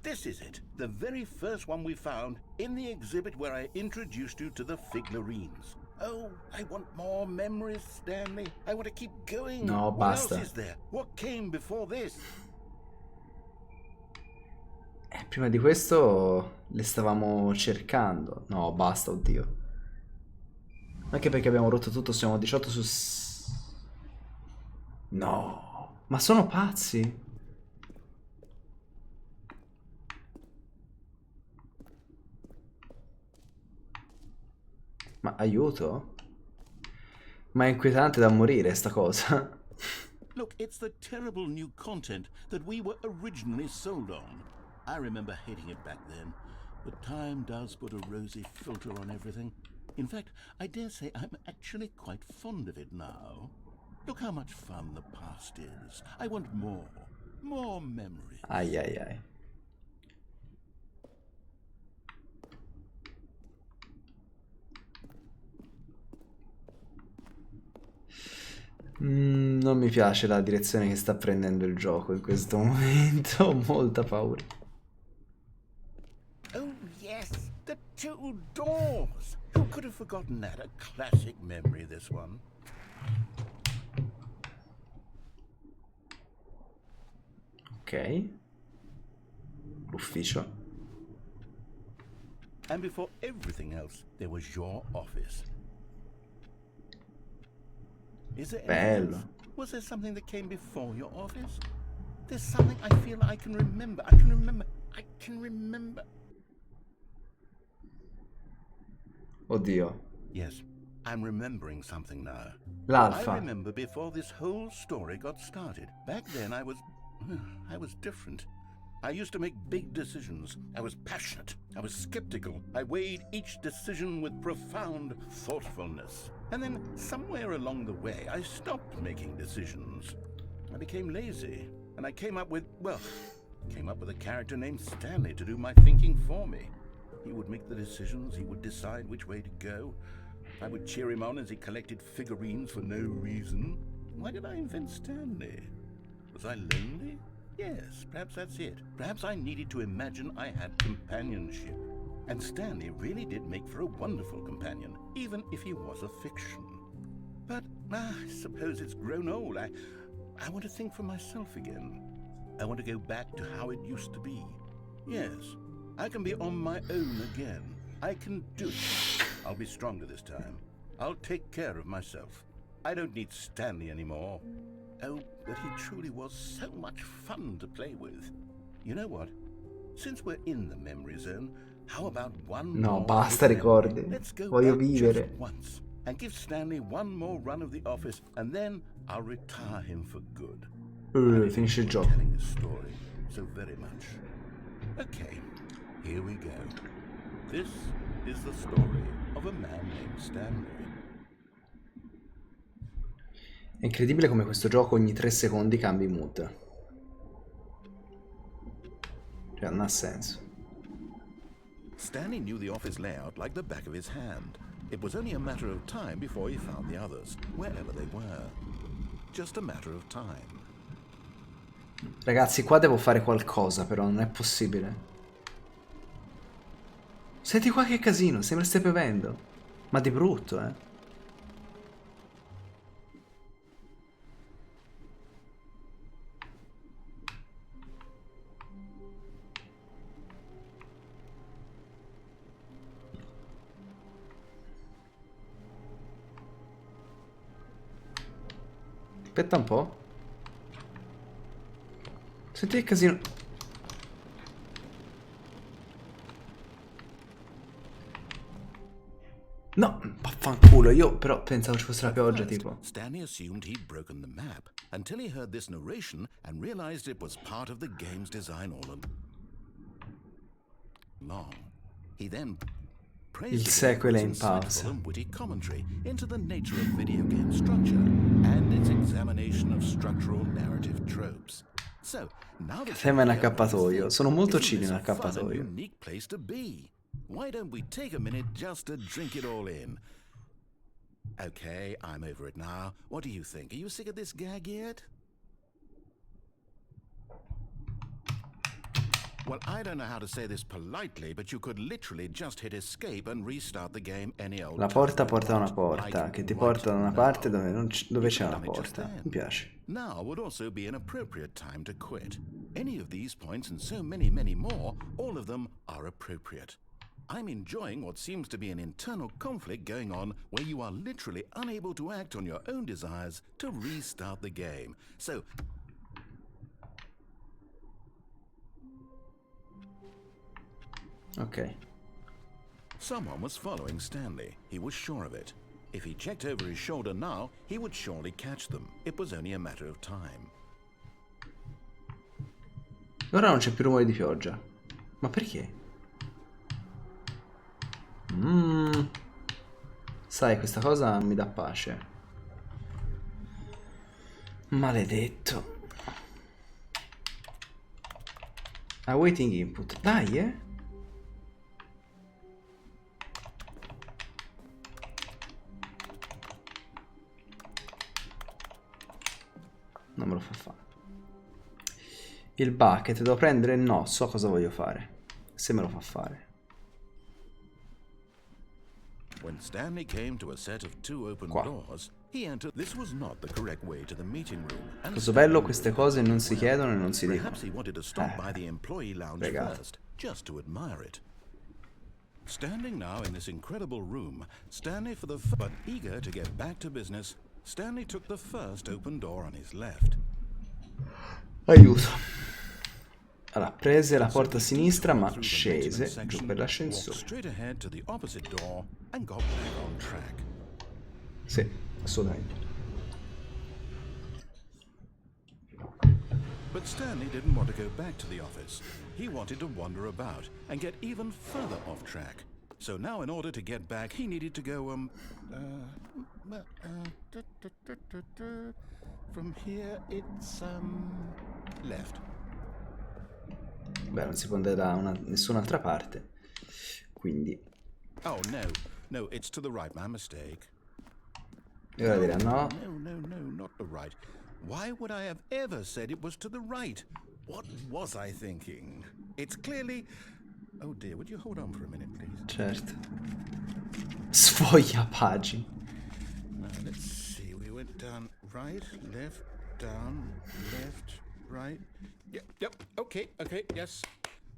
This is it. The very first one we found in the exhibit where I introduced you to the figurines. Oh, I want more memories, Stanley. I want to keep going. No, What basta. else is there? What came before this? Prima di questo le stavamo cercando. No, basta, oddio. Anche perché abbiamo rotto tutto, siamo a 18 su... No, ma sono pazzi. Ma aiuto? Ma è inquietante da morire sta cosa. Look, it's the terrible new content that we were originally sold on. I remember hating it back then, but time does put a rosy filter on everything. In fact, I dare say I'm actually quite fond of it now. Look how much fun the past is. I want more. More memories. Ai ai ai. Non mi piace la direzione che sta prendendo il gioco in questo momento. Ho molta paura. Oh, yes, the two doors. Who could have forgotten that? A classic memory, this one. Ok. L'ufficio. And before everything else, there was your office. Is there anything Bello. else? Was there something that came before your office? There's something I feel I can remember. I can remember. Oddio. Yes, I'm remembering something now. I L'alfa. remember before this whole story got started. Back then I was different. I used to make big decisions. I was passionate. I was skeptical. I weighed each decision with profound thoughtfulness. And then somewhere along the way, I stopped making decisions. I became lazy, and I came up with a character named Stanley to do my thinking for me. He would make the decisions, he would decide which way to go. I would cheer him on as he collected figurines for no reason. Why did I invent Stanley? Was I lonely? Yes, perhaps that's it. Perhaps I needed to imagine I had companionship. And Stanley really did make for a wonderful companion, even if he was a fiction. But I suppose it's grown old. I want to think for myself again. I want to go back to how it used to be. Yes, I can be on my own again. I can do it. I'll be stronger this time. I'll take care of myself. I don't need Stanley anymore. Oh, but he truly was so much fun to play with. You know what? Since we're in the memory zone, how about one No, more basta good ricordi. memory? Let's go Voglio back vivere. just once and give Stanley one more run of the office, and then I'll retire him for good. Finisce il gioco. Telling his story so very much. Okay, here we go. This is the story of a man named Stanley. È incredibile come questo gioco ogni 3 secondi cambi mood. Cioè, non ha senso. Stanley knew the office layout like the back of his hand. It was only a matter of time before he found the others, wherever they were. Just a matter of time. Ragazzi, qua devo fare qualcosa, però non è possibile. Senti qua che casino, sembra stia piovendo. Ma di brutto, eh. Aspetta un po'. Senti che casino. No, vaffanculo, io però pensavo ci fosse la pioggia, tipo. Stanley assumed he'd broken the map until he heard this narration and realized it was part of the game's design all along. He then praised Il the sequel è game in for its pausa. insightful and witty commentary into the nature of video game structure and its examination of structural narrative tropes. So, now that Sembra un you're here, what do you accappatoio. think? Sono molto Isn't cini this in a fun and accappatoio. unique place to be? Why don't we take a minute just to drink it all in? Okay, I'm over it now. What do you think? Are you sick of this gag yet? Well, I don't know how to say this politely, but you could literally just hit escape and restart the game any old La time porta you porta a una want, porta, like che ti right porta da una parte now. dove You c'è could've una done it just porta. then. Mi piace. Now would also be an appropriate time to quit. Any of these points and so many, many more, all of them are appropriate. I'm enjoying what seems to be an internal conflict going on where you are literally unable to act on your own desires to restart the game. So, Ok. someone was following Stanley. He was sure of it. If he checked over his shoulder now, he would surely catch them. It was only a matter of time. Ora non c'è più rumore di pioggia. Ma perché? Sai, questa cosa mi dà pace. Maledetto. Awaiting input. Dai, eh? Non me lo fa fare. Il bucket devo prendere? No, so cosa voglio fare. Se me lo fa fare. When Stanley came to a set of two open Qua. doors, he entered. This was not the correct way to the meeting room. and Cosa bello, Stanley queste was cose non si well. chiedono e non si dicono. Perhaps he wanted to stop by the employee lounge Fregato. first, just to admire it. Standing now in this incredible room, Stanley but eager to get back to business, Stanley took the first open door on his left. Aiuto. Allora, prese la porta a sinistra ma scese giù per Walked l'ascensore. straight ahead to the opposite door and got back on track. Sì, assolutamente. But Stanley didn't want to go back to the office. He wanted to wander about and get even further off track. So now in order to get back, he needed to go, from here it's, left. Beh, non si può andare da nessun'altra parte. Quindi, Oh, no, it's to the right, my mistake. e ora dirà no. No, not the right. Why would I have ever said it was to the right? What was I thinking? It's clearly... Oh dear, would you hold on for a minute, please? Certo. Sfoglia pagine. Now, let's see. We went down right, left, down, left, right. Yep, okay, yes.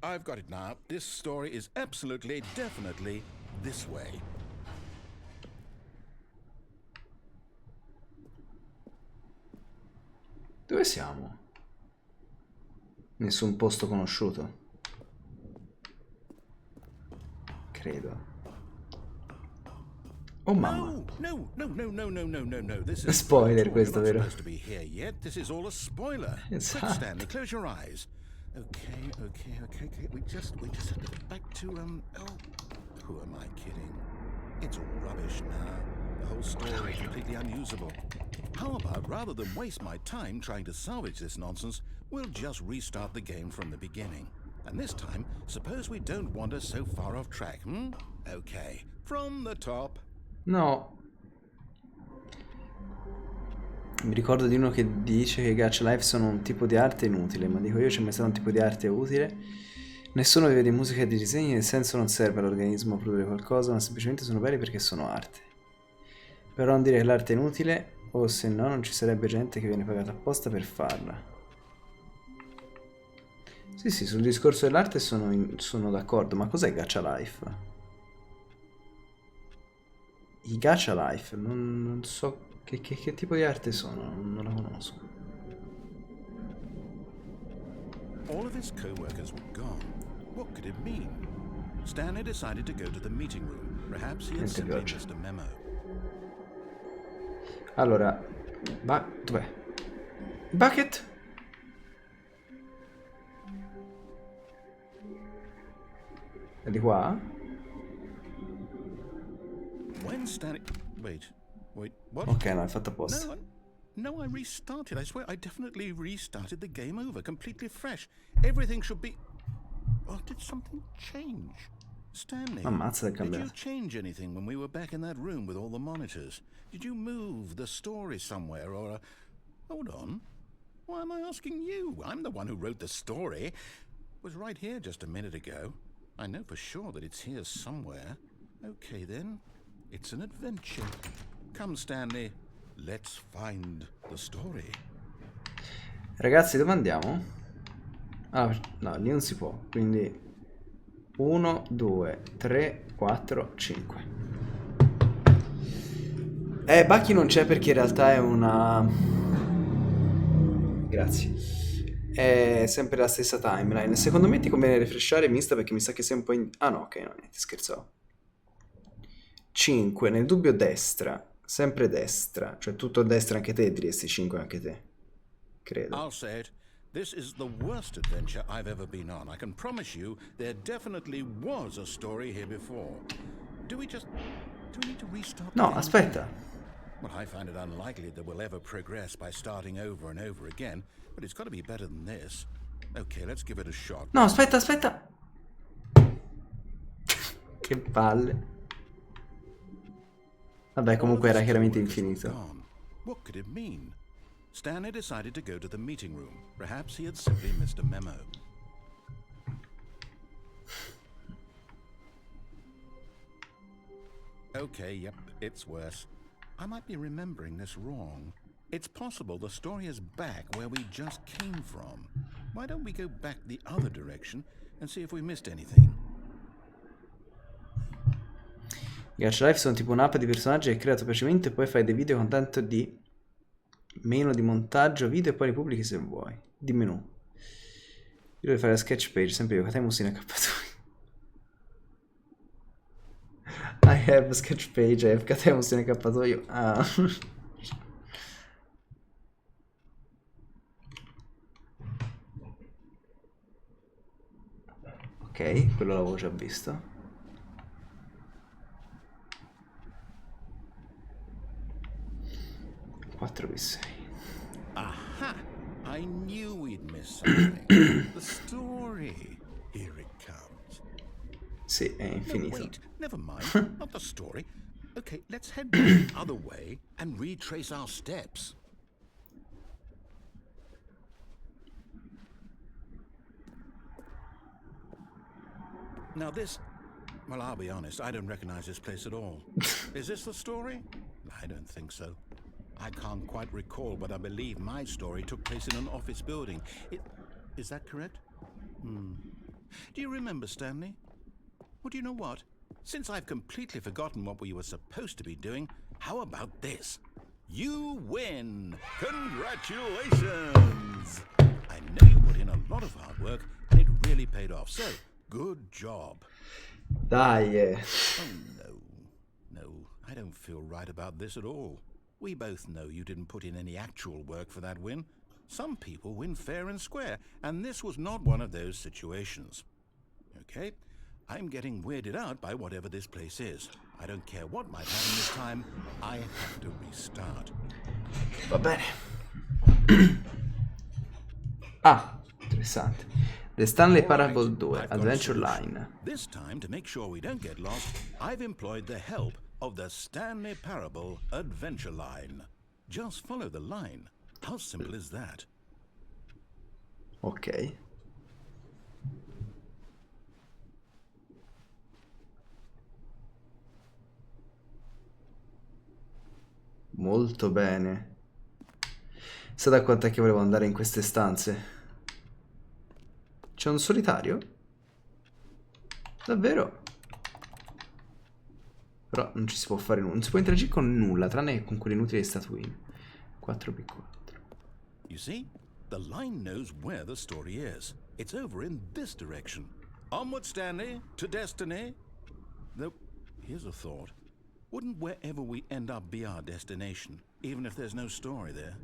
I've got it now. This story is absolutely, definitely this way. Dove siamo? Nessun posto conosciuto. Credo. Oh mamma. No. This is Spoiler questo, You're not vero? supposed to be here yet. This is all a spoiler. Esatto. Quick, Stanley, close your eyes. Okay. We just have to get back to who am I kidding? It's all rubbish now. The whole story is completely unusable. How about rather than waste my time trying to salvage this nonsense, we'll just restart the game from the beginning. And this time, suppose we don't wander so far off track, Okay, from the top. No. Mi ricordo di uno che dice che i gacha life sono un tipo di arte inutile, ma dico io c'è mai stato un tipo di arte utile? Nessuno vive di musica e di disegni, nel senso non serve all'organismo produrre qualcosa, ma semplicemente sono belli perché sono arte. Però non dire che l'arte è inutile, o se no non ci sarebbe gente che viene pagata apposta per farla. Sì, sì, sul discorso dell'arte sono d'accordo, ma cos'è Gacha Life? I Gacha Life, non so che tipo di arte sono, non la conosco. All of his co-workers were gone. What could it mean? Stanley decided to go to the meeting room. Perhaps he had Niente simply pioggia. missed a memo. Allora, dov'è? Bucket? È di qua? When Stanley... Wait, what? Ok, no, è fatto apposta. No, I restarted. I swear, I definitely restarted the game over, completely fresh. Everything should be... Oh, did something change? Stanley, Ammazza, è did you cambiato. change anything when we were back in that room with all the monitors? Did you move the story somewhere or... Hold on. Why am I asking you? I'm the one who wrote the story. It was right here just a minute ago. I know for sure that it's here somewhere. Okay, then. It's an adventure. Come, Stanley. Let's find the story. Ragazzi, dove andiamo? Ah, no, lì non si può. Quindi 1, 2, 3, 4, 5. Bucky non c'è perché in realtà è una... Grazie. È sempre la stessa timeline. Secondo me ti conviene refreshare Mista perché mi sa che sei un po' in... Ah no, ok, no, niente, scherzavo. 5, nel dubbio destra. Sempre destra. Cioè tutto a destra anche te, diresti 5 anche te. Credo. I'll say it. This is the worst adventure I've ever been on. I can promise you there definitely was a story here before. Do we need to restart the No, game aspetta. again? Well, I find it unlikely that we'll ever progress by starting over and over again, but it's got to be better than this. Okay, let's give it a shot. No, aspetta. Che palle. Vabbè, comunque era chiaramente infinito. What could it mean? Stanley decided to go to the meeting room. Perhaps he had simply missed a memo. Okay, yep, it's worse. I might be remembering this wrong. It's possible the story is back where we just came from. Why don't we go back the other direction and see if we missed anything? I Gacha Life sono tipo un'app di personaggi che crea piacimento e poi fai dei video con tanto di meno di montaggio video e poi li pubblichi se vuoi. Di menu. Io devo fare la sketch page, sempre io, Catemus in accappatoio. I have a sketch page, I have Catemus in accappatoio. Ah. Ok, quello l'avevo già visto. 4x6. Aha! I knew we'd miss something. The story. Here it comes. Sì, è No, infinito. wait, never mind. Not the story. Okay, let's head back the other way and retrace our steps. Now this... Well, I'll be honest, I don't recognize this place at all. Is this the story? I don't think so. I can't quite recall, but I believe my story took place in an office building. Is that correct? Do you remember, Stanley? Well, do you know what? Since I've completely forgotten what we were supposed to be doing, how about this? You win! Congratulations! I know you put in a lot of hard work, and it really paid off, so good job. Dai, Oh, no, I don't feel right about this at all. We both know you didn't put in any actual work for that win. Some people win fair and square, and this was not one of those situations. Okay, I'm getting weirded out by whatever this place is. I don't care what might happen this time, I have to restart. Va bene. Ah, interessante. The Stanley Parable 2, I've got a Adventure solution. Line. This time, to make sure we don't get lost, I've employed the help of the Stanley Parable Adventure Line. Just follow the line. How simple is that? Ok. Molto bene. Sa da quant'è che volevo andare in queste stanze? C'è un solitario? Davvero? Però non ci si può fare nulla. Non si può interagire con nulla, tranne che con quelle inutili statuine. 4x4. You see? The line knows where the story is. It's over in this direction. Onward, Stanley, to destiny. Though, here's a thought. Wouldn't wherever we end up be our destination, even if there's no story there?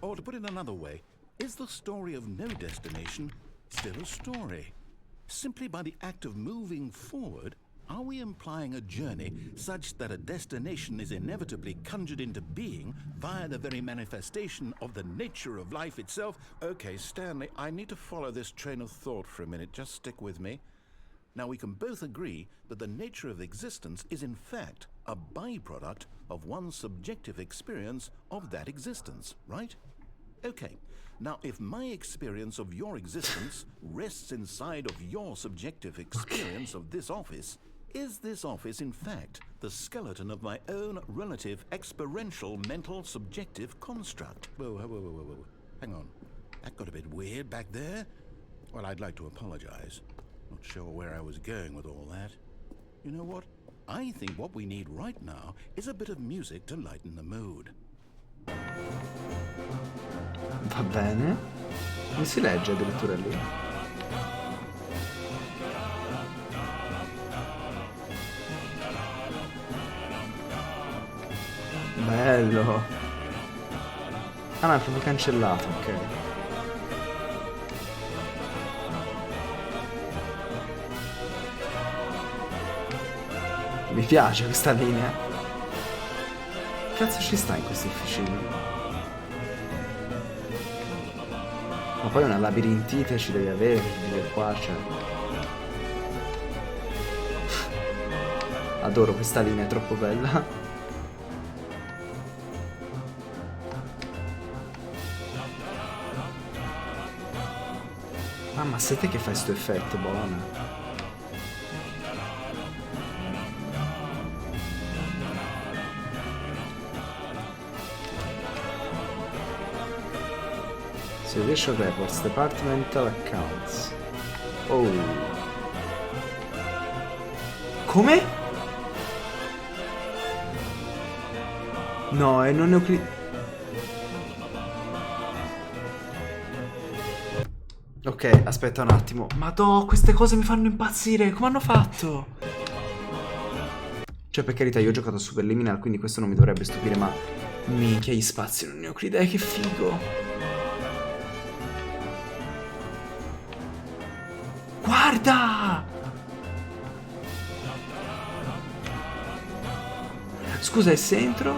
Or to put it another way, is the story of no destination still a story? Simply by the act of moving forward, are we implying a journey such that a destination is inevitably conjured into being via the very manifestation of the nature of life itself? Okay, Stanley, I need to follow this train of thought for a minute. Just stick with me. Now, we can both agree that the nature of existence is in fact a byproduct of one's subjective experience of that existence, right? Okay. Now, if my experience of your existence rests inside of your subjective experience of this office, is this office, in fact, the skeleton of my own relative experiential mental subjective construct? Whoa. Hang on. That got a bit weird back there. Well, I'd like to apologize. Not sure where I was going with all that. You know what? I think what we need right now is a bit of music to lighten the mood. Va bene. Non si legge addirittura lì. Bello. Ah no, è proprio cancellato, ok. Mi piace questa linea. Che cazzo ci sta in queste officine? Ma poi una labirintite ci devi avere, dire qua, cioè. Adoro questa linea, è troppo bella. Ah, ma sei te che fai sto effetto, buono. Situation reports, departmental accounts. Oh. Come? No, e non ne ho Ok, aspetta un attimo. Madò, queste cose mi fanno impazzire. Come hanno fatto? Cioè, per carità, io ho giocato a Superliminal, quindi questo non mi dovrebbe stupire, ma minchia, gli spazi non ne ho idea, che figo. Guarda! Scusa, e se entro?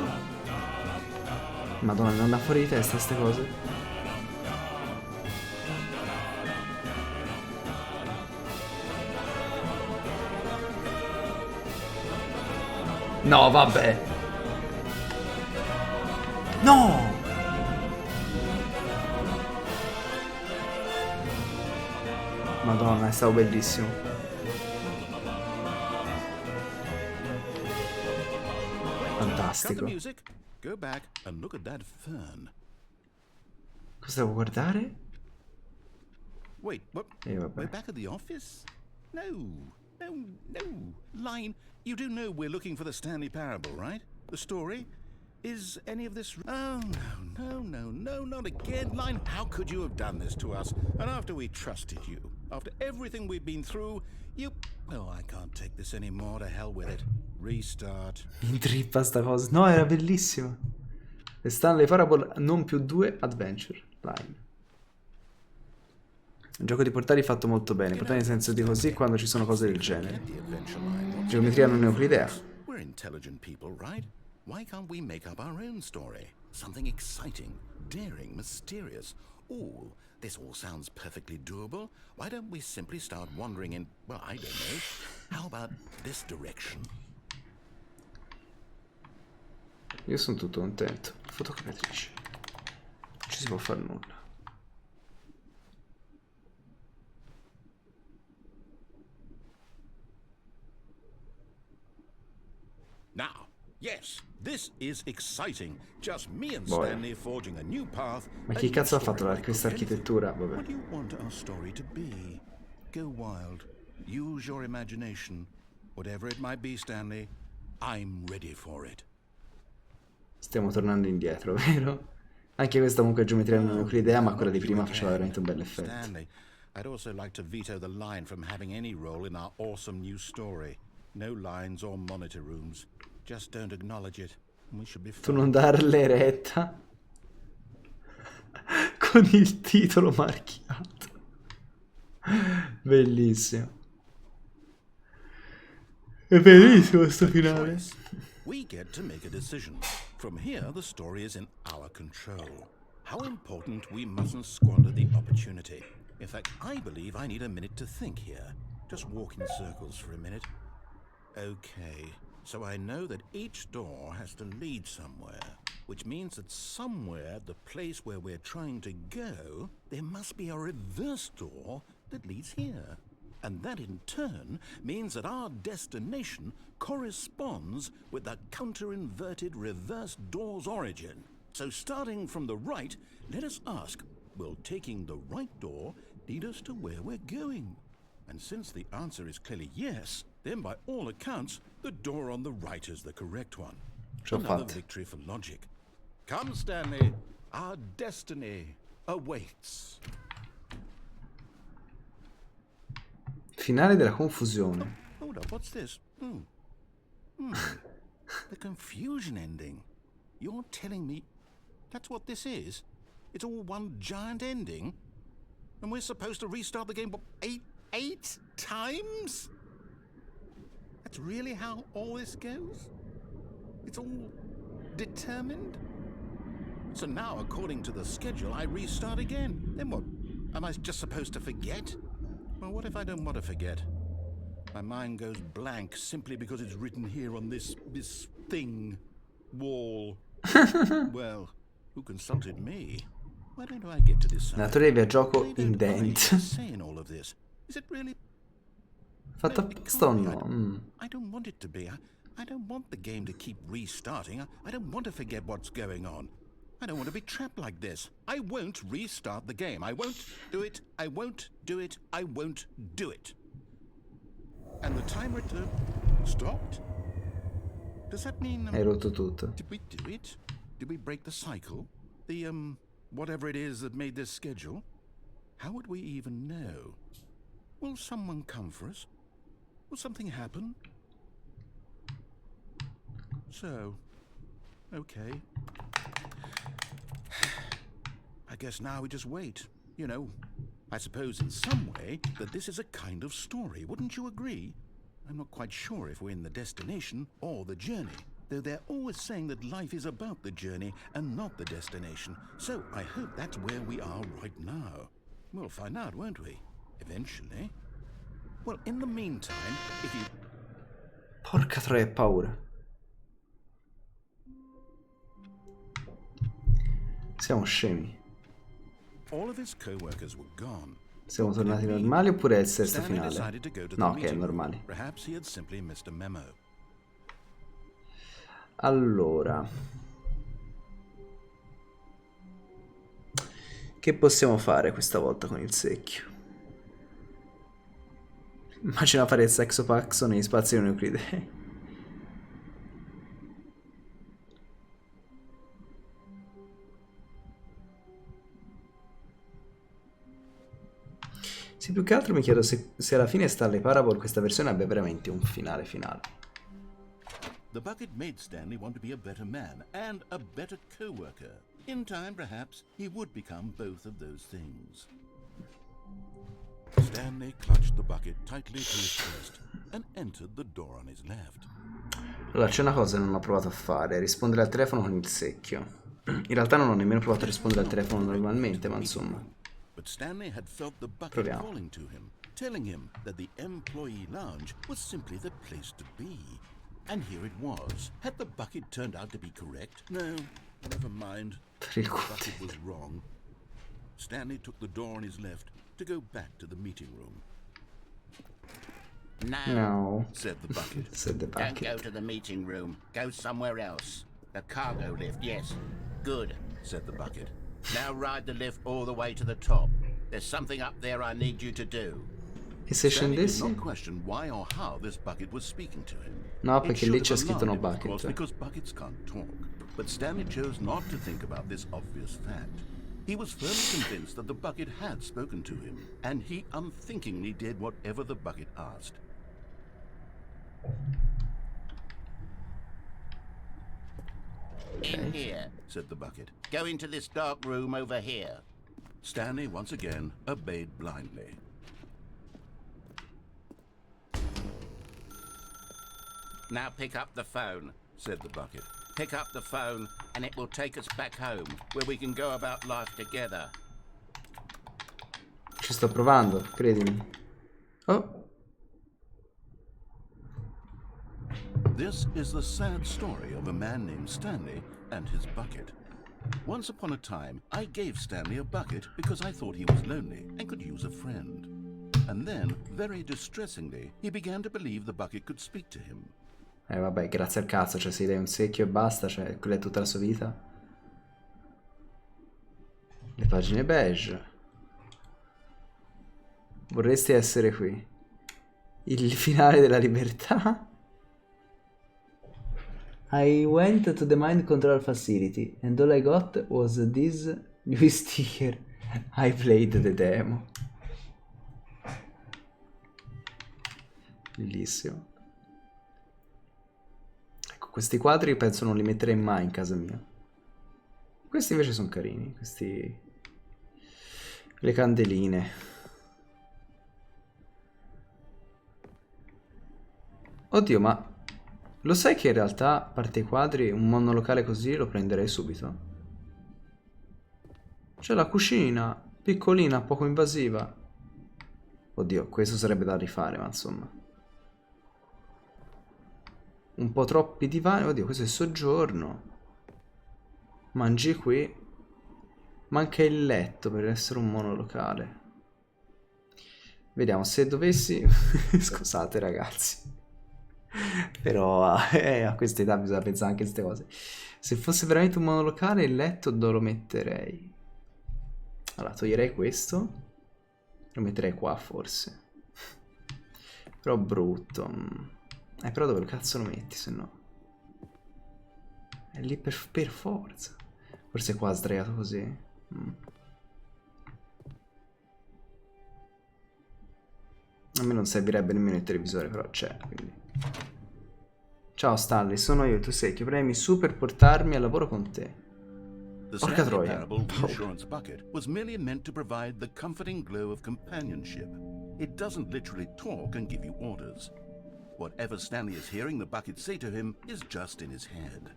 Madonna, non da fuori di testa ste cose. No, vabbè. No! Madonna, è stato bellissimo. Fantastico. Go back and look at that fern. Cosa devo guardare? Wait, what? Vabbè. We're back at the office? No. Line, you do know we're looking for the Stanley Parable, right? The story? Is any of this... Oh, no, not again. Line, how could you have done this to us? And after we trusted you, after everything we've been through, you... Oh, I can't take this anymore, to hell with it. Restart. Mi trippa sta cosa. No, era bellissima. The Stanley Parable non più 2 Adventure Line. Un gioco di portali fatto molto bene, portali nel senso di così quando ci sono cose del genere. Geometria non ne ho idea. We're intelligent people, right? Why can't we make up our own story? Something exciting, daring, mysterious. Oh, this all sounds perfectly doable. Why don't we simply start wandering in, well, I don't know. How about this direction? Io sono tutto contento. Fotocopiatrice. Non ci si può fare nulla. Now, yes, This is exciting. Just me and Boy. Stanley forging a new path. Ma a chi new cazzo ha story fatto like questa anything. architettura? What Vabbè. do you want our story to be? Go wild. Use your imagination. Whatever it might be, Stanley, I'm ready for it. Stiamo tornando indietro, vero? Anche questa comunque è geometria non euclidea, ma quella di prima faceva veramente un bel effetto. Stanley, I'd also like to veto the line from having any role in our awesome new story. No lines or monitor rooms. Just don't acknowledge it. We should be Tu fine. non darle retta con il titolo marchiato. Bellissimo. È bellissimo questo finale. Choice. We get to make a decision. From here, the story is in our control. How important we mustn't squander the opportunity. In fact, I believe I need a minute to think here. Just walk in circles for a minute. Okay, so I know that each door has to lead somewhere, which means that somewhere at the place where we're trying to go, there must be a reverse door that leads here. And that in turn means that our destination corresponds with the counter-inverted reverse door's origin. So starting from the right, let us ask, will taking the right door lead us to where we're going? And since the answer is clearly yes, then by all accounts, the door on the right is the correct one. Another victory for logic. Come, Stanley, our destiny awaits. Finale della confusione. Hold up, what's this? The confusion ending. You're telling me that's what this is? It's all one giant ending? And we're supposed to restart the game, what, eight times? That's really how all this goes? It's all determined? So now, according to the schedule, I restart again. Then what? Am I just supposed to forget? Well, what if I don't want to forget? My mind goes blank simply because it's written here on this thing, wall. Well, who consulted me? Why don't I get to decide? Narratore di videogioco Why in don't I dent. say in all of this? Is it really? Fatto No, it apposta o can't be. no? I don't want it to be. I don't want the game to keep restarting. I don't want to forget what's going on. I don't want to be trapped like this. I won't restart the game. I won't do it. I won't do it. I won't do it. And the timer stopped? Does that mean... Hai rotto tutto. Did we do it? Did we break the cycle? The, whatever it is that made this schedule? How would we even know? Will someone come for us? Will something happen? So, okay. I guess now we just wait. You know, I suppose in some way that this is a kind of story, wouldn't you agree? I'm not quite sure if we're in the destination or the journey, though they're always saying that life is about the journey and not the destination. So I hope that's where we are right now. We'll find out, won't we? Eventually. Well, in the meantime, if you... Porca troia, paura. Siamo scemi. All of his co-workers were gone. Siamo tornati normali oppure è il sesto Stanley finale? decided to go to the No, che è meeting room. normali. Perhaps he had simply missed a memo. Allora, che possiamo fare questa volta con il secchio? Immagina fare il sexo paxo negli spazi non euclidei. Sì, più che altro mi chiedo se alla fine Stanley Parable questa versione abbia veramente un finale finale. The bucket made Stanley want to be a better man and a better co-worker. In time, perhaps, he would become both of those things. Stanley clutched the bucket tightly to his chest and entered the door on his left. Allora, c'è una cosa che non ho provato a fare, rispondere al telefono con il secchio. In realtà non ho nemmeno provato a rispondere al telefono normalmente, ma insomma. But Stanley had felt the bucket Proviamo. calling to him, telling him that the employee lounge was simply the place to be. And here it was. Had the bucket turned out to be correct? No, never mind. The bucket was wrong. Stanley took the door on his left to go back to the meeting room. No, said the bucket. said the Don't bucket. go to the meeting room. Go somewhere else. The cargo lift, yes. Good, said the bucket. Now ride the lift all the way to the top. There's something up there I need you to do. E se Stanley did scendessi? not question why or how this bucket was speaking to him. No, It perché should lì have c'è scritto no alarmed him, of course, bucket. because buckets can't talk. But Stanley chose not to think about this obvious fact. He was firmly convinced that the bucket had spoken to him, and he unthinkingly did whatever the bucket asked. In here, said the bucket. Go into this dark room over here. Stanley once again obeyed blindly. Now pick up the phone, said the bucket. Pick up the phone and it will take us back home, where we can go about life together. Ci sto provando, credimi. Oh. This is the sad story of a man named Stanley and his bucket. Once upon a time, I gave Stanley a bucket because I thought he was lonely and could use a friend. And then, very distressingly, he began to believe the bucket could speak to him. Vabbè, grazie al cazzo, cioè se gli dai un secchio e basta, cioè quella è tutta la sua vita. Le pagine beige. Vorresti essere qui. Il finale della libertà. I went to the mind control facility and all I got was this new sticker. I played the demo. Bellissimo. Ecco, questi quadri penso non li metterei mai in casa mia. Questi invece sono carini, questi... le candeline. Oddio, ma... lo sai che in realtà, a parte i quadri, un monolocale così lo prenderei subito? C'è la cucina, piccolina, poco invasiva. Oddio, questo sarebbe da rifare, ma insomma. Un po' troppi divani. Oddio, questo è il soggiorno. Mangi qui. Manca il letto per essere un monolocale. Vediamo, se dovessi... Scusate ragazzi. Però a questa età bisogna pensare anche a queste cose. Se fosse veramente un monolocale, il letto dove lo metterei? Allora, toglierei questo. Lo metterei qua forse. Però brutto. Però dove cazzo lo metti se no? È lì per forza. Forse qua sdraiato così. A me non servirebbe nemmeno il televisore, però c'è, quindi. Ciao Stanley, sono io, tu sei che premi su per portarmi al lavoro con te. The Porca Stanley troia. Parable reassurance bucket was merely meant to provide the comforting glow of companionship. It doesn't literally talk and give you orders. Whatever Stanley is hearing the bucket say to him is just in his head.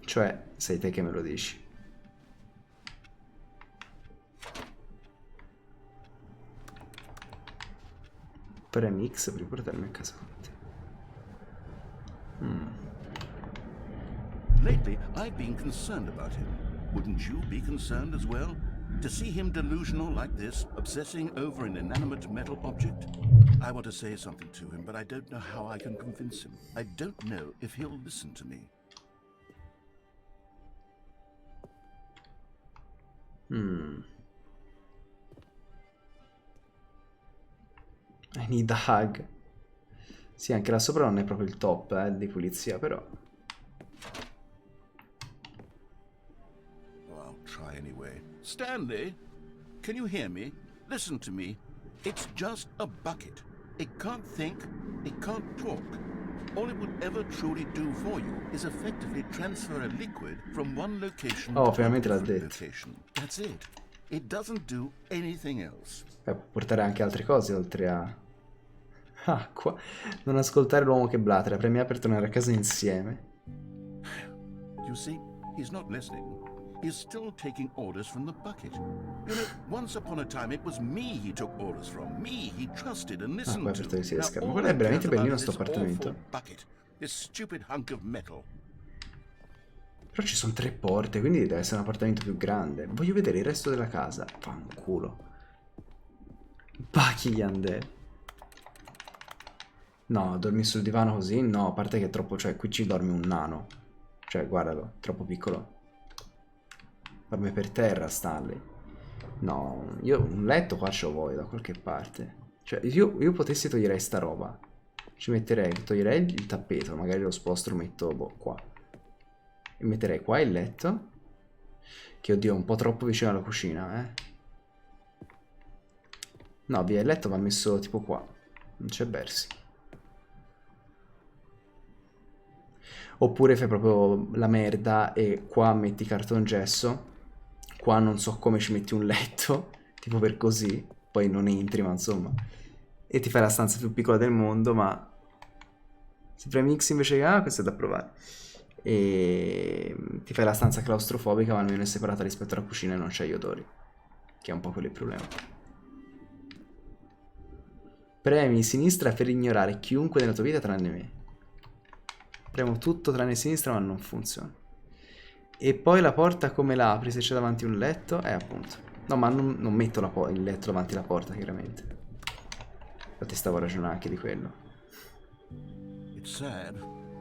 Cioè, sei te che me lo dici. Premi X per portarmi a casa con te. Lately, I've been concerned about him. Wouldn't you be concerned as well? To see him delusional like this, obsessing over an inanimate metal object? I want to say something to him, but I don't know how I can convince him. I don't know if he'll listen to me. I need a hug. Sì, anche là sopra non è proprio il top, di pulizia, però. Oh, I'll try anyway. Stanley, can you hear me? Listen to me. It's just a bucket. It can't think, it can't talk. All it would ever truly do for you is effectively transfer a liquid from one location Oh, to a finalmente l'ha different detto. location. That's it. It doesn't do anything else. Può portare anche altre cose oltre a... acqua. Non ascoltare l'uomo che blatera, premi A per tornare a casa insieme. You see, he's not listening. He's still taking orders from the bucket. You know, once upon a time it was me he took orders from. Me he trusted and listened qua è to. aperto di sì, Now schermo. all Guarda, è he veramente cares bellino about is sto this appartamento. awful bucket. This stupid hunk of metal. Però ci sono 3 porte, quindi deve essere un appartamento più grande. Voglio vedere il resto della casa. Fanculo. Bachi gli undead. No, dormi sul divano così? No, a parte che è troppo... Cioè, qui ci dorme un nano. Cioè, guardalo, troppo piccolo. Dorme per terra, Stanley. No, io un letto qua ce lo voglio da qualche parte. Cioè, io potessi toglierei sta roba. Ci metterei, toglierei il tappeto, magari lo sposto, lo metto boh, qua. E metterei qua il letto. Che oddio, è un po' troppo vicino alla cucina, eh. No, via, il letto va messo tipo qua. Non c'è versi. Oppure fai proprio la merda e qua metti cartongesso. Qua non so come ci metti un letto. Tipo per così. Poi non entri, ma insomma. E ti fai la stanza più piccola del mondo, ma... Se premi X invece che A, questo è da provare. E ti fai la stanza claustrofobica, ma almeno è separata rispetto alla cucina e non c'hai gli odori. Che è un po' quello il problema. Premi sinistra per ignorare chiunque nella tua vita tranne me. Premo tutto tranne sinistra, ma non funziona. E poi la porta come la apri se c'è davanti un letto? Appunto. No, ma non metto il letto davanti alla porta, chiaramente. Infatti stavo ragionando anche di quello. It's sad.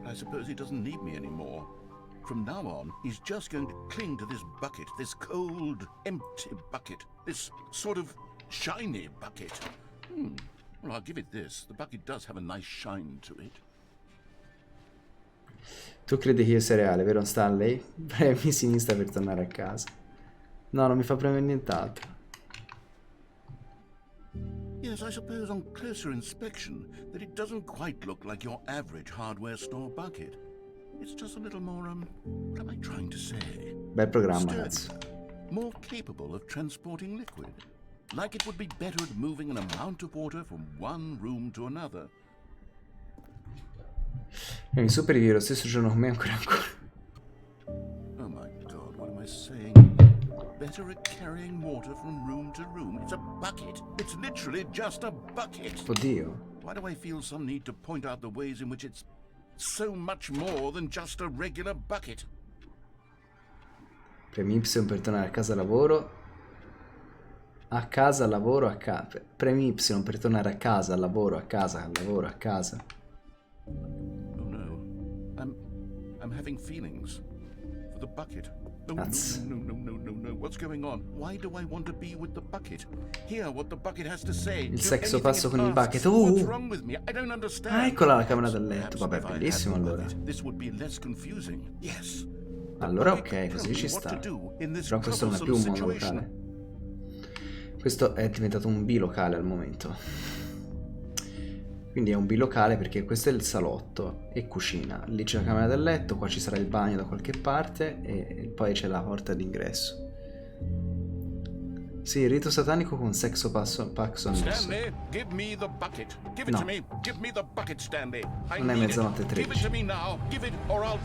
I suppose he doesn't need me anymore. From now on, he's just going to cling to this bucket, this cold, empty bucket, this sort of shiny bucket. Well, I'll give it this. The bucket does have a nice shine to it. Tu credi che io sia reale, vero Stanley? Premi sinistra per tornare a casa. No, non mi fa premere nient'altro. Yes, I suppose on closer inspection that it doesn't quite look like your average hardware store bucket. It's just a little more, what am I trying to say? Bel programma, Sturdier, cazzo. more capable of transporting liquid. Like it would be better at moving an amount of water from one room to another. E mi superi lo stesso giorno con me ancora. Oh my god, what am I saying? Better at carrying water from room to room. It's a bucket. It's literally just a bucket. Oddio. Why do I feel some need to point out the ways in which it's so much more than just a regular bucket? Premi Y per tornare a casa lavoro. A casa, lavoro, a casa. Premi Y per tornare a casa, lavoro, a casa, lavoro, a casa. Oh no. I'm having feelings for the bucket. Oh That's... no. What's going on? Why do I want to be with the bucket? Hear what the bucket has to say. Il Do sexo anything passo it con il asks. bucket. What's wrong with me? I don't understand. Ah, eccola la camera da letto. Perhaps Vabbè, if I had bellissimo the allora. bucket, this would be less confusing. Yes. Allora ok, così ci sta. Però questo non è più un monolocale. Questo è diventato un bilocale al momento. Quindi è un bilocale perché questo è il salotto e cucina. Lì c'è la camera da letto, qua ci sarà il bagno da qualche parte e poi c'è la porta d'ingresso. Sì, rito satanico con sexo passo annesso. Stanley, give me the bucket. Give it No. to me. Give me the bucket, Stanley. I Non è need mezzanotte it. Give it 13. to me now. Give it or I'll...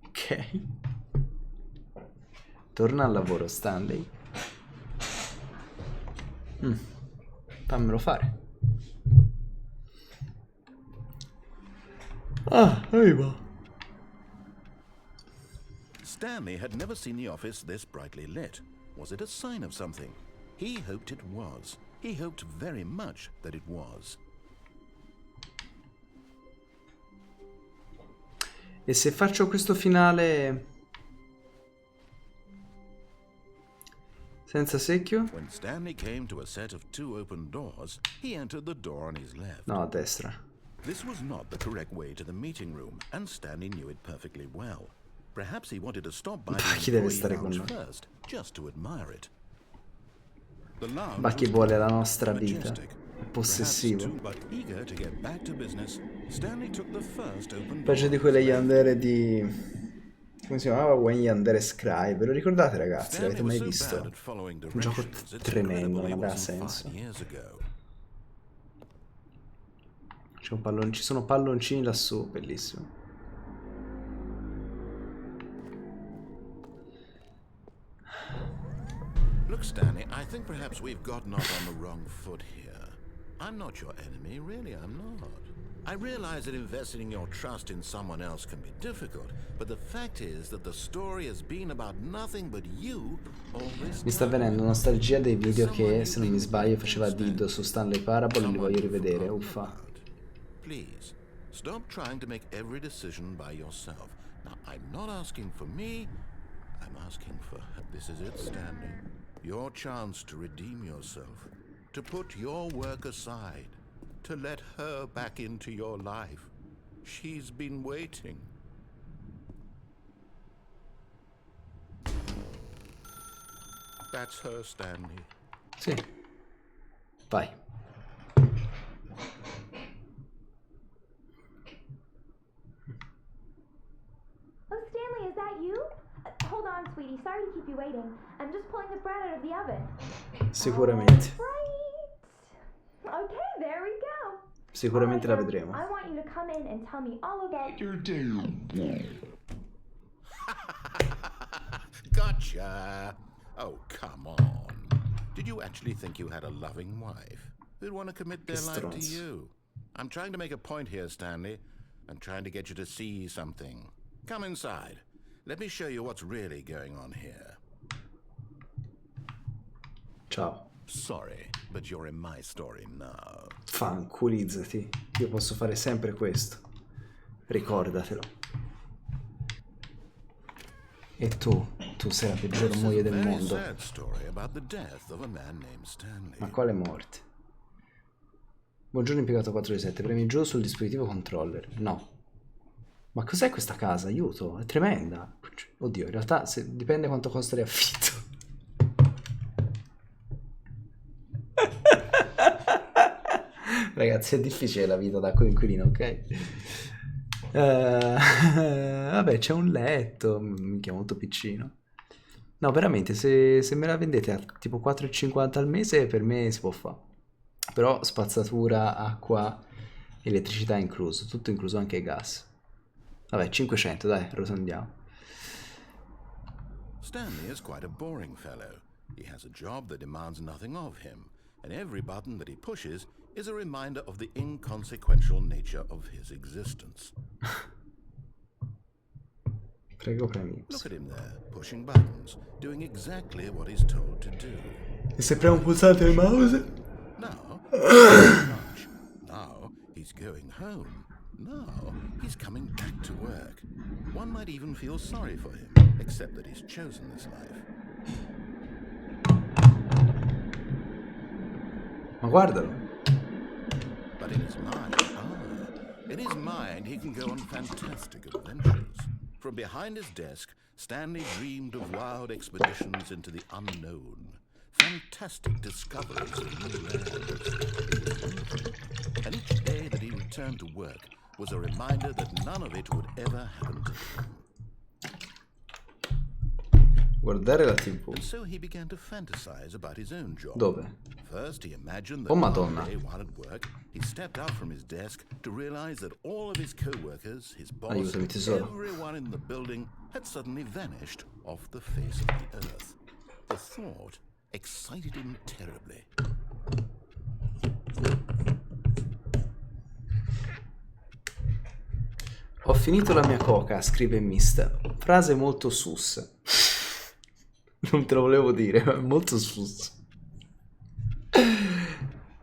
Ok. Torna al lavoro, Stanley. Fammelo fare. Ah, arriva. Stanley had never seen the office this brightly lit. Was it a sign of something? He hoped it was. He hoped very much that it was. E se faccio questo finale senza secchio? When Stanley came to a set of two open doors, he entered the door on his left. No, a destra. This was not the correct way to the meeting room, and Stanley knew it perfectly well. Perhaps he wanted to stop by Bucky the deve employee stare con lounge noi. first, just to admire it. The lounge Bucky was vuole la dark, nostra vita. majestic. È possessivo. Perhaps too, but eager to get back to business, Stanley took the first open door. Peggio di quelle Yandere di... Come si chiamava? Wayne Yandere Scribe. Ve lo ricordate ragazzi? L'avete mai visto? Un gioco tremendo, non aveva senso. C'è un pallone, ci sono palloncini lassù, bellissimo. Look, Stanley, I think perhaps we've gotten off on the wrong foot here. I'm not your enemy, really, I'm not. I realize that investing your trust in someone else can be difficult, but the fact is that the story has been about nothing but you all this Mi sta venendo nostalgia dei video che, se non mi sbaglio, faceva Dido su Stanley Parable e li voglio rivedere, uffa. Please, Stop trying to make every decision by yourself. Now, I'm not asking for me. I'm asking for her. This is it, Stanley. Your chance to redeem yourself. To put your work aside. To let her back into your life. She's been waiting. That's her, Stanley. Sì. Vai. Oh, Stanley, is that you? Hold on, sweetie. Sorry to keep you waiting. I'm just pulling the bread out of the oven. Sicuramente. Right. Okay, there we go. Sicuramente la All right, vedremo. I want you to come in and tell me all about your day. Gotcha! Oh, come on. Did you actually think you had a loving wife who'd want to commit their life to you? I'm trying to make a point here, Stanley. I'm trying to get you to see something. Come inside. Let me show you what's really going on here. Ciao. Sorry, but you're in my story now. Fanculizzati. Io posso fare sempre questo. Ricordatelo. E tu sei la peggior moglie del mondo. Ma quale morte? Buongiorno impiegato 4 di 7, premi giù sul dispositivo controller. No. Ma cos'è questa casa? Aiuto, è tremenda. Oddio, in realtà dipende quanto costa l'affitto. Ragazzi, è difficile la vita da coinquilino, ok? Vabbè, c'è un letto, minchia, molto piccino. No, veramente, se me la vendete a tipo 4,50 al mese, per me si può fare. Però spazzatura, acqua, elettricità incluso, tutto incluso, anche gas. Vabbè, 500, dai, rotondiamo. Stanley is quite a boring fellow. He has a job that demands nothing of him, and every button that he pushes is a reminder of the inconsequential nature of his existence. Prego, premi. Look at him there, pushing buttons, doing exactly what he's told to do. E se premo un pulsante del mouse? Now, now he's going home. Now he's coming back to work. One might even feel sorry for him, except that he's chosen this life. Ma guardalo. But in his mind, he can go on fantastic adventures. From behind his desk, Stanley dreamed of wild expeditions into the unknown, fantastic discoveries of new lands. And each day that he returned to work was a reminder that none of it would ever happen to him. Guardare la TV. And so he began to fantasize about his own job. Dove? First, he imagined that Oh, one Madonna. day while at work, he stepped out from his desk to realize that all of his co-workers, his boss, Aiutami, tesoro. everyone in the building had suddenly vanished off the face of the earth. The thought excited him terribly. Ho finito la mia coca, scrive Mister. Frase molto sus. Non te lo volevo dire, ma è molto sus.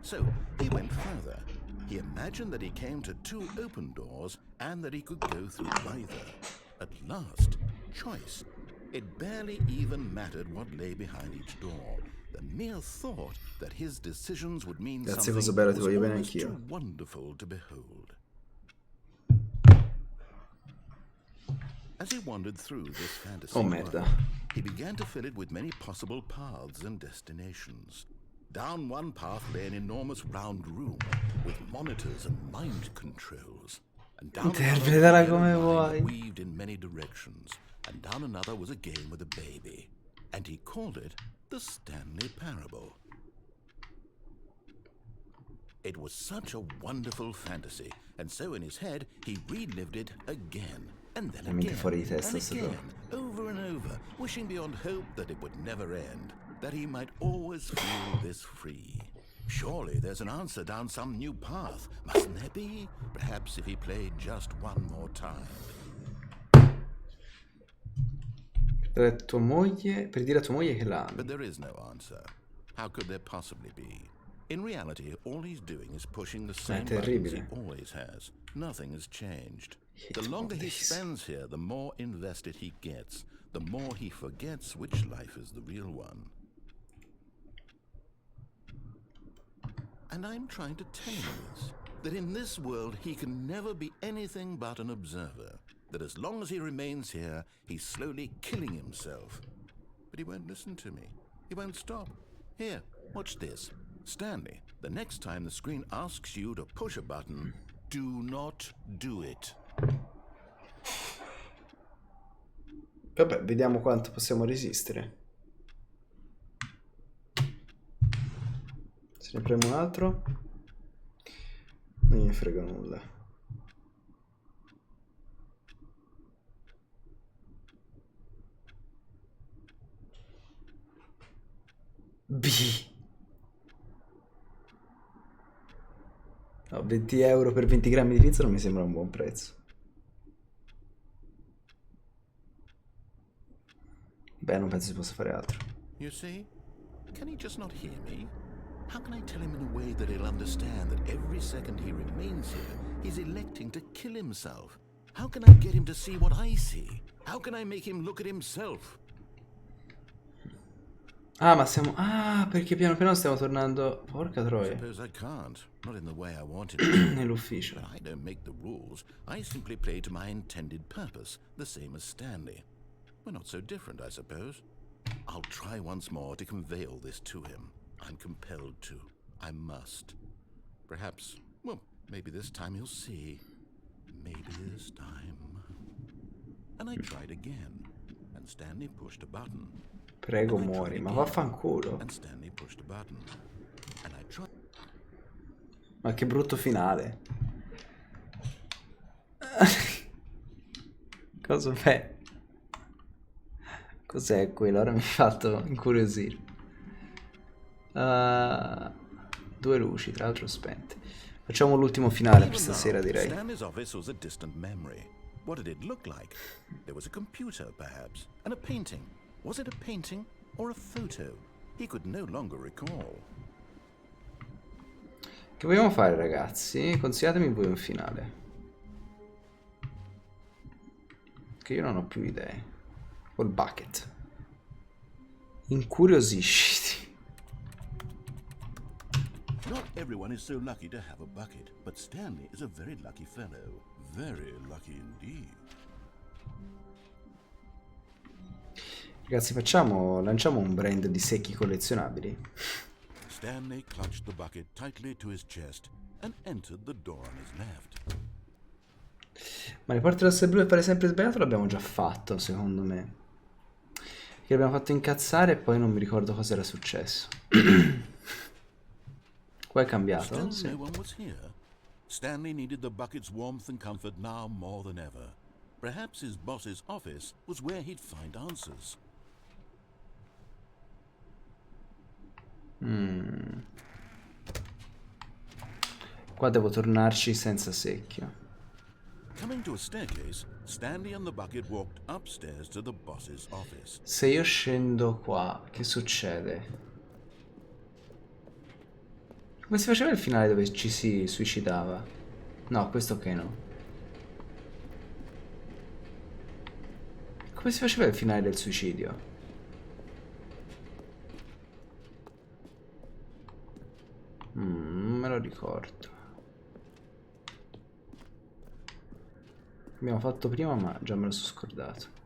So he went further. He imagined that he came to 2 open doors and that he could go through either. At last, choice. It barely even mattered what lay behind each door. The mere thought that his decisions would mean Grazie, something cosa bella, ti was voglio bene almost anch'io. too wonderful to behold. As he wandered through this fantasy Oh, world, merda. he began to fill it with many possible paths and destinations. Down one path lay an enormous round room with monitors and mind controls. And down Interpretala another come was a line vuoi. weaved in many directions. And down another was a game with a baby. And he called it the Stanley Parable. It was such a wonderful fantasy, and so in his head he relived it again, and then Veramente again, fuori di testa and sto again, gioco. over and over, wishing beyond hope that it would never end, that he might always feel this free. Surely there's an answer down some new path, mustn't there be? Perhaps if he played just one more time. Per dire a tua moglie che la ami. But there is no answer. How could there possibly be? In reality, all he's doing is pushing the same buttons he terribile. always has, nothing has changed. Hate The longer he Mondays. spends here, the more invested he gets, the more he forgets which life is the real one. And I'm trying to tell him this, that in this world he can never be anything but an observer, that as long as he remains here, he's slowly killing himself. But he won't listen to me. He won't stop. Here, watch this. Stanley, the next time the screen asks you to push a button, do not do it. Vabbè, vediamo quanto possiamo resistere. Se ne premo un altro. Non mi frega nulla. B. No, 20 euro per 20 grammi di pizza non mi sembra un buon prezzo. Beh, non penso si possa fare altro. You see? Can he just not hear me? How can I tell him in a way that he'll understand that every second he remains here, he's electing to kill himself? How can I get him to see what I see? How can I make him look at himself? Ah, ma siamo... Ah, perché piano piano stiamo tornando... Porca I troia. suppose I can't. Not in the way I wanted to. Nell'ufficio. But I don't make the rules. I simply play to my intended purpose, the same as Stanley. We're not so different, I suppose. I'll try once more to convey all this to him. I'm compelled to. I must. Perhaps, well, maybe this time he'll see. Maybe this time. And I tried again. And Stanley pushed a button. Prego, And I muori. tried Ma again, vaffanculo. And Stanley pushed a button. And I tried. Ma che brutto finale. Cosa fai? Cos'è quello? Ora mi ha fatto incuriosire. 2 luci, tra l'altro spente. Facciamo l'ultimo finale per Even stasera, now, direi. Stanley's office was a distant memory. What did it look like? There was a computer, perhaps, and a painting. Was it a painting or a photo? He could no longer recall. Che vogliamo fare, ragazzi? Consigliatemi voi un finale. Che io non ho più idee. Col bucket. Incuriosisciti. Not everyone is so lucky to have a bucket, but Stanley is a very lucky fellow. Very lucky indeed. Ragazzi, lanciamo un brand di secchi collezionabili. Stanley clutched the bucket tightly to his chest and entered the door on his left. Ma le porte rosse e blu e pare sempre sbagliato l'abbiamo già fatto, secondo me. Che l'abbiamo fatto incazzare e poi non mi ricordo cosa era successo. Qua è cambiato? Still Sì. no one was here. Stanley needed the bucket's warmth and comfort now more than ever. Perhaps his boss's office was where he'd find answers. Qua devo tornarci senza secchio. Coming to a staircase, Stanley and the bucket walked upstairs to the boss's office. Se io scendo qua, che succede? Come si faceva il finale dove ci si suicidava? No, questo ok no. Come si faceva il finale del suicidio? Non me lo ricordo. Abbiamo fatto prima, ma già me lo sono scordato.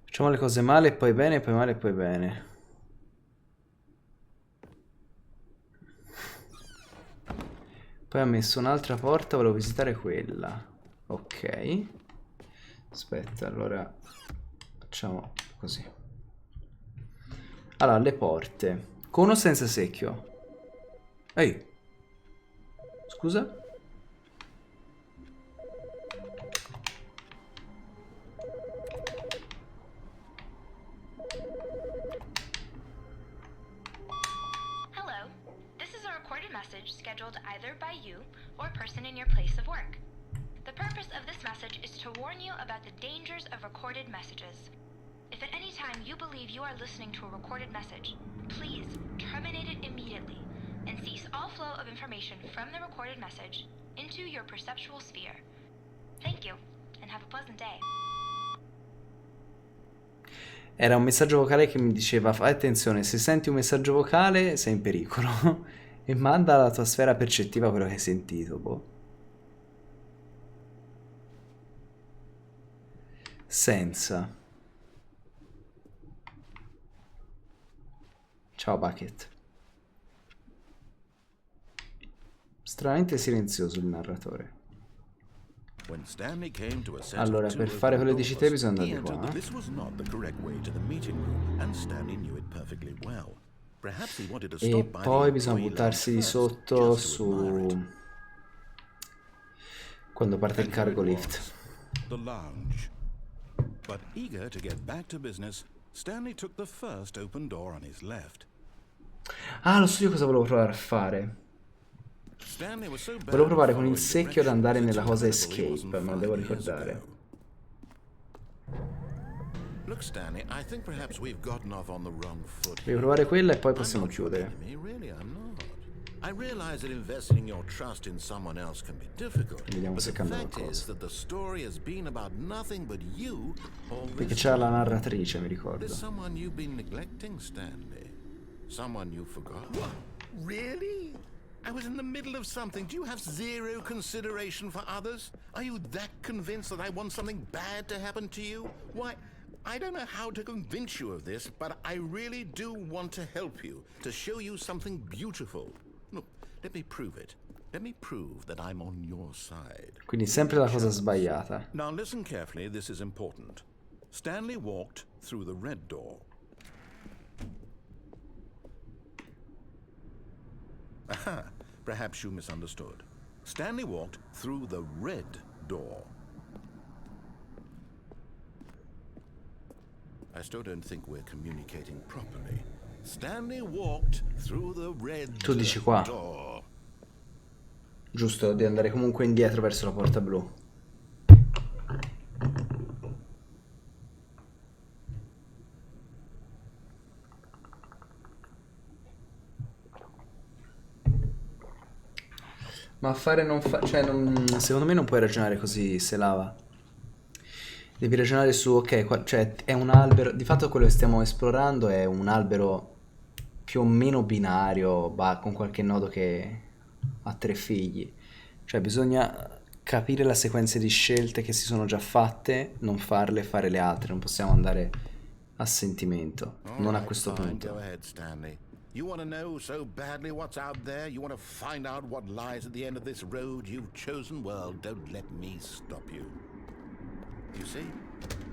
Facciamo le cose male e poi bene, poi male e poi bene. Poi ha messo un'altra porta, volevo visitare quella. Ok. Aspetta, allora facciamo così. Allora, le porte. Con o senza secchio? Ehi. Scusa? Hello. This is a recorded message scheduled either by you or a person in your place of work. The purpose purpose of this message is to warn you about the dangers of recorded messages. If at any time you believe you are listening to a recorded message, please terminate it immediately and cease all flow of information from the recorded message into your perceptual sphere. Thank you, and have a pleasant day. Era un messaggio vocale che mi diceva: fai attenzione, se senti un messaggio vocale sei in pericolo e manda alla tua sfera percettiva quello che hai sentito, boh. Senza. Ciao Bucket. Stranamente silenzioso il narratore. When Stanley came to a set Allora, of two per fare open quello che dici te doors, bisogna he andare entered qua, that this was not the correct way to the meeting room, and Stanley knew it perfectly well. Perhaps he wanted to E stop by poi the bisogna employee buttarsi di lounge first, sotto just to admire su... it. quando parte il And here cargo it lift. was, the lounge. But eager to get back to business, Stanley took the first open door on his left. Ah, lo so io cosa volevo provare a fare. Stanley was so bad Volevo provare at con il following secchio ad andare directions, nella it's cosa incredible he escape, wasn't me lo devo 5 years ricordare. ago. Look, Stanley, I think perhaps we've gotten off on the wrong foot. Devo provare quella e poi I'm possiamo not your chiudere. enemy, really, I'm not. I realize that investing your trust in someone else can be difficult. Vediamo But se the cambia fact is qualcosa. that the story has been about nothing but you all Perché this c'era la time. narratrice, mi There's ricordo. someone you've been neglecting, Stanley. Someone you forgot. What? Really? I was in the middle of something. Do you have zero consideration for others? Are you that convinced that I want something bad to happen to you? Why, I don't know how to convince you of this, but I really do want to help you, to show you something beautiful. Look, let me prove it. Let me prove that I'm on your side. Quindi sempre la cosa sbagliata. Now listen carefully, this is important. Stanley walked through the red door. Aha, perhaps you misunderstood. Stanley walked through the red door. I still don't think we're communicating properly. Stanley walked through the red Tu dici qua. door. Giusto, di andare comunque indietro verso la porta blu. Ma fare non fa... cioè, secondo me non puoi ragionare così, se lava. Devi ragionare su, ok, cioè è un albero... Di fatto quello che stiamo esplorando è un albero più o meno binario, con qualche nodo che ha 3 figli. Cioè bisogna capire la sequenza di scelte che si sono già fatte, non farle e fare le altre. Non possiamo andare a sentimento, non a questo Fine, punto. go ahead, Stanley. You want to know so badly what's out there? You want to find out what lies at the end of this road you've chosen? Well, don't let me stop you. You see?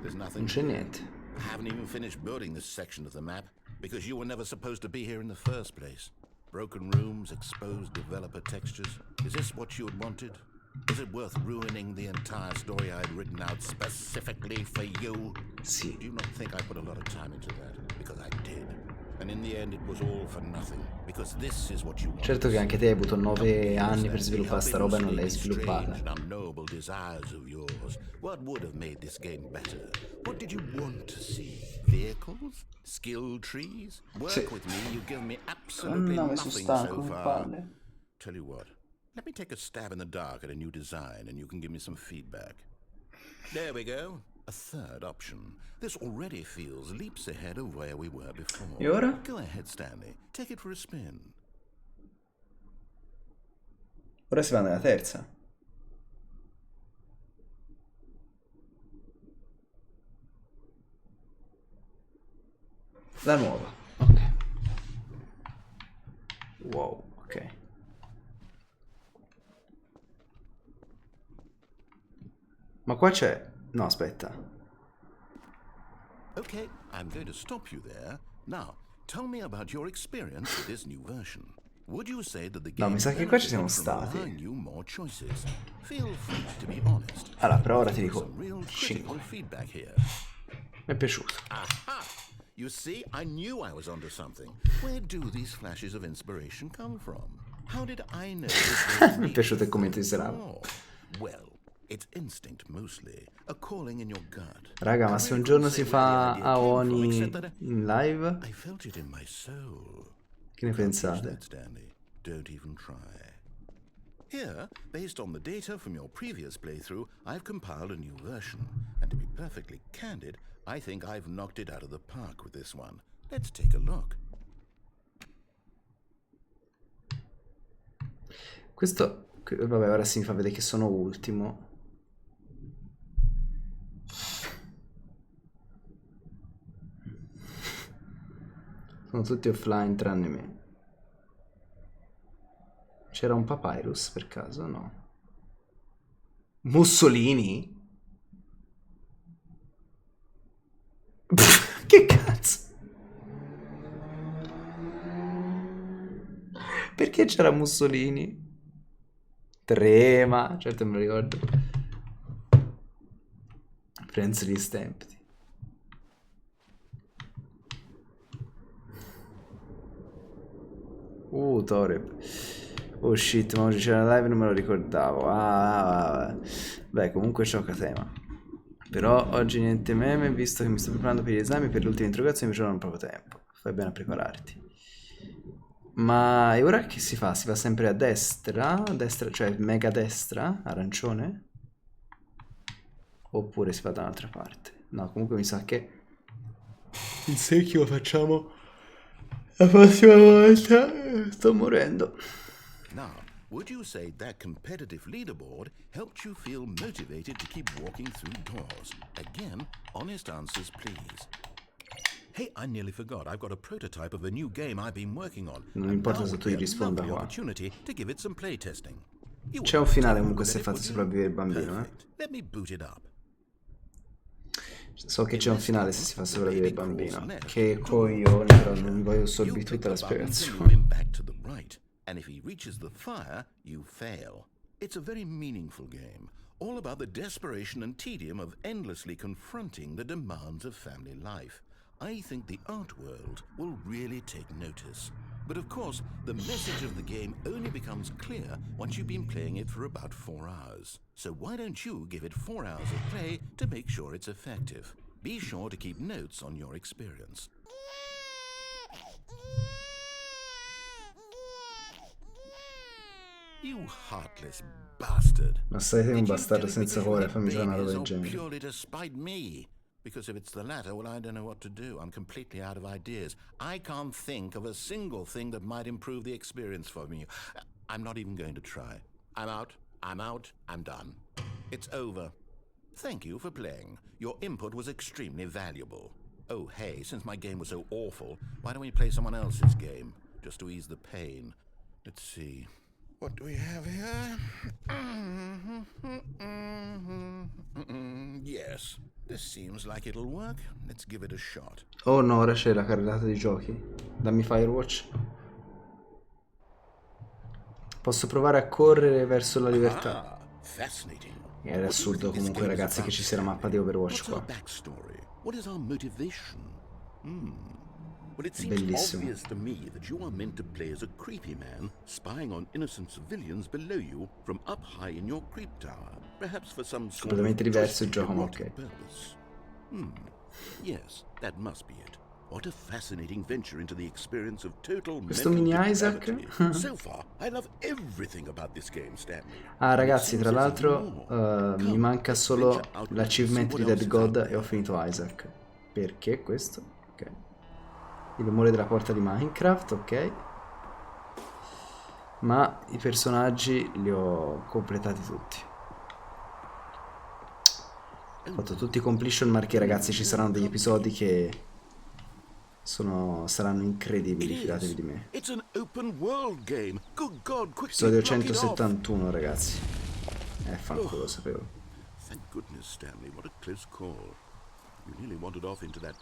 There's nothing. Non c'è niente. I haven't even finished building this section of the map because you were never supposed to be here in the first place. Broken rooms, exposed developer textures. Is this what you had wanted? Is it worth ruining the entire story I'd written out specifically for you? Sì. Do you not think I put a lot of time into that? Because I did. And in the end it was all for nothing. Because this is what you want. Certo che anche te hai avuto 9 anni per sviluppare sta roba e non l'hai sviluppata. Unknowable desires of yours. What would have made this game better? What did you want to see? Vehicles? Skill trees? Work Sì. with me, you've given me absolutely No, mi sono nothing stanco, so mi far. palle. Tell you what, let me take a stab in the dark at a new design and you can give me some feedback. There we go. A third option. This already feels leaps ahead of where we were before. E ora? Go ahead, Stanley. Take it for a spin. Ora si va nella terza. La nuova. Ok. Wow, ok. Ma qua c'è... No, aspetta. Okay, I'm going to stop you there. Now, tell me about your experience with this new version. Would you say that the No, game mi sa che qua ci siamo benefited from stati. allowing you more choices? Feel free to be honest. Allora, per ora ti Give dico some real 5. critical feedback here. Mi è piaciuto. Aha! You see, I knew I was onto something. Where do these flashes of inspiration come from? How did I know this Mi è piaciuto il commento di Serano. Oh, well, It's instinct mostly, a calling in your gut. Raga, ma se un giorno si fa Aoni in live, I felt it in my soul. che ne pensate? Stanley, don't even try. Here, based on the data from your previous playthrough, I've compiled a new version. And to be perfectly candid, I think I've knocked it out of the park with this one. Let's take a look. Questo, vabbè, ora si mi fa vedere che sono ultimo. Sono tutti offline tranne me. C'era un papyrus per caso? No. Mussolini? Che cazzo? Perché c'era Mussolini? Trema, certo me lo ricordo. Friends Stamped. Toreb. Oh shit, ma oggi c'era la live e non me lo ricordavo. Beh, comunque gioca tema. Però oggi niente meme, visto che mi sto preparando per gli esami e per le ultime interrogazioni mi ci non proprio tempo. Fai bene a prepararti. Ma e ora che si fa? Si va sempre a destra? A destra, cioè mega destra? Arancione? Oppure si va da un'altra parte? No, comunque mi sa che il secchio lo facciamo la prossima volta. Sto morendo. Now, would you say that competitive leaderboard helped you feel motivated to keep walking through doors? Again, honest answers, please. Hey, I nearly forgot. I've got a prototype of a new game I've been working on. Non importa se tu gli risponda qua. Opportunity to give it some playtesting. C'è un finale comunque se fate sopravvivere il bambino, eh. Let me boot it up. So che c'è un finale se si fa sopravvivere il bambino. Che coglione, però non mi voglio assorbire tutta la spiegazione. And if he reaches the fire, you fail. It's a very meaningful game, all about the desperation and tedium of endlessly confronting the demands of family life. I think the art world will really take notice. But of course, the message of the game only becomes clear once you've been playing it for about 4 hours. So why don't you give it 4 hours of play to make sure it's effective? Be sure to keep notes on your experience. You heartless bastard. Ma sei un bastardo senza cuore, fammi già una roba del genere. Purely to spite me. Because if it's the latter, well, I don't know what to do. I'm completely out of ideas. I can't think of a single thing that might improve the experience for me. I'm not even going to try. I'm out. I'm done. It's over. Thank you for playing. Your input was extremely valuable. Oh, hey, since my game was so awful, why don't we play someone else's game? Just to ease the pain. Let's see. What do we have here? Yes, this seems like it'll work. Let's give it a shot. Oh no, ora c'è la carrellata di giochi. Dammi Firewatch. Posso provare a correre verso la libertà. Fascinating. Era assurdo comunque, ragazzi, che ci sia la mappa di Overwatch qua. What is our motivation? Well, it seems Bellissimo. obvious to me that you are meant to play as a creepy man, spying on innocent civilians below you from up high in your creep tower, perhaps for some sort Completamente of diverso il gioco, ma erotic ok. purpose. Yes, that must be it. What a fascinating venture into the experience of total Questo mental mini Isaac? depravity. So far, I love everything about this game, Stanley. Ah ragazzi, tra l'altro mi manca solo l'achievement di Dead God e ho finito Isaac. Perché questo? Ok. Il rumore della porta di Minecraft, ok. Ma i personaggi li ho completati tutti. Ho fatto tutti i completion marchi, ragazzi, ci saranno degli episodi che saranno incredibili, fidatevi di me. Episodio 171, ragazzi. Fanculo, lo sapevo. Thank goodness, Stanley. What a close call. You nearly wandered off into that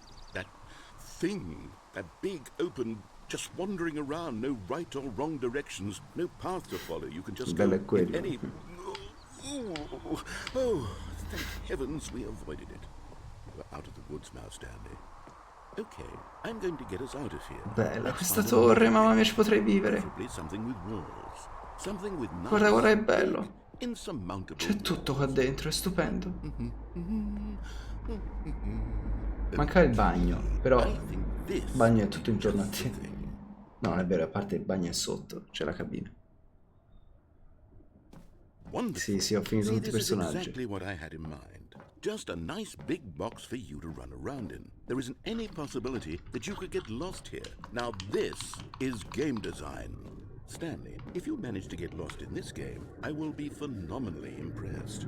thing, that big open, just wandering around, no right or wrong directions, no path to follow. You can just go in any. Oh, thank heavens we avoided it. We're out of the woods now, Stanley. Okay, I'm going to get us out of here. Bella questa torre, mamma mia, ci potrei vivere. Guarda, guarda, è bello. insurmountable. C'è tutto qua dentro, è stupendo. But Manca il bagno, però I think this il bagno è is tutto intorno a just the te. thing. No, non è vero, a parte il bagno è sotto, c'è la cabina. Wonderful. Sì, ho finito See, tutti i this is personaggi. exactly what I had in mind. Just a nice big box for you to run around in. There isn't any possibility that you could get lost here. Now this is game design. Stanley, if you manage to get lost in this game, I will be phenomenally impressed.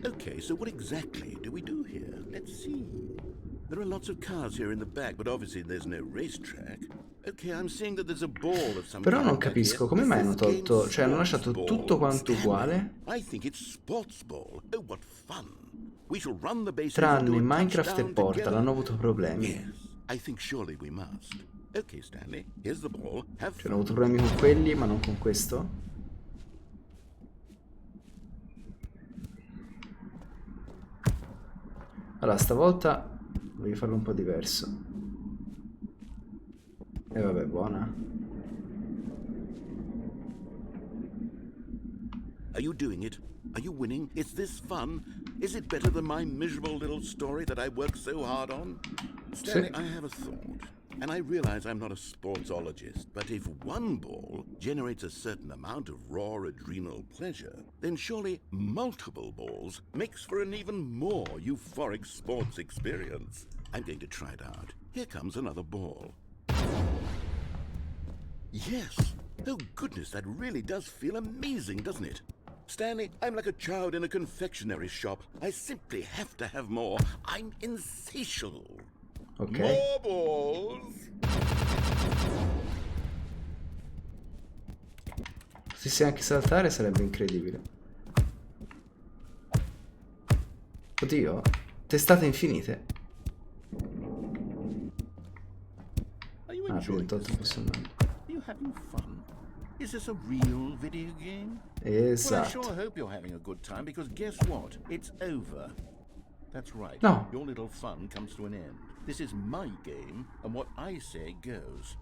Okay, so what exactly do we do here? Let's see. There are lots of cars here in the back, but obviously there's no racetrack. Okay, I'm seeing that there's a ball of some Però kind non back capisco here. come Is mai this hanno game tolto, cioè hanno sports lasciato ball? tutto quanto Stanley, uguale, I think it's sports ball. Oh, what fun. We shall run the bases tranne and do a Minecraft e touchdown Portal, together. hanno avuto problemi. Yes, I think surely we must. Okay, Stanley, here's the ball. Have Cioè hanno fun. avuto problemi con quelli, ma non con questo. Allora, stavolta voglio farlo un po' diverso. E vabbè, buona. Are you doing it? Are you winning? Is this fun? Is it better than my miserable little story that I worked so hard on? Stanley, I have a thought. And I realize I'm not a sportsologist, but if one ball generates a certain amount of raw adrenal pleasure, then surely multiple balls makes for an even more euphoric sports experience. I'm going to try it out. Here comes another ball. Yes! Oh goodness, that really does feel amazing, doesn't it? Stanley, I'm like a child in a confectionery shop. I simply have to have more. I'm insatiable. Ok. More balls! Potessi anche saltare, sarebbe incredibile. Oddio, testate infinite. Are you Ah, più enjoying 28 this? posso andare. Are you having fun? Is this a real video game? Well, I Esatto. sure hope you're having a good time, because guess what? It's over. That's right. No. Your little fun comes to an end. This is my game, and what I say goes.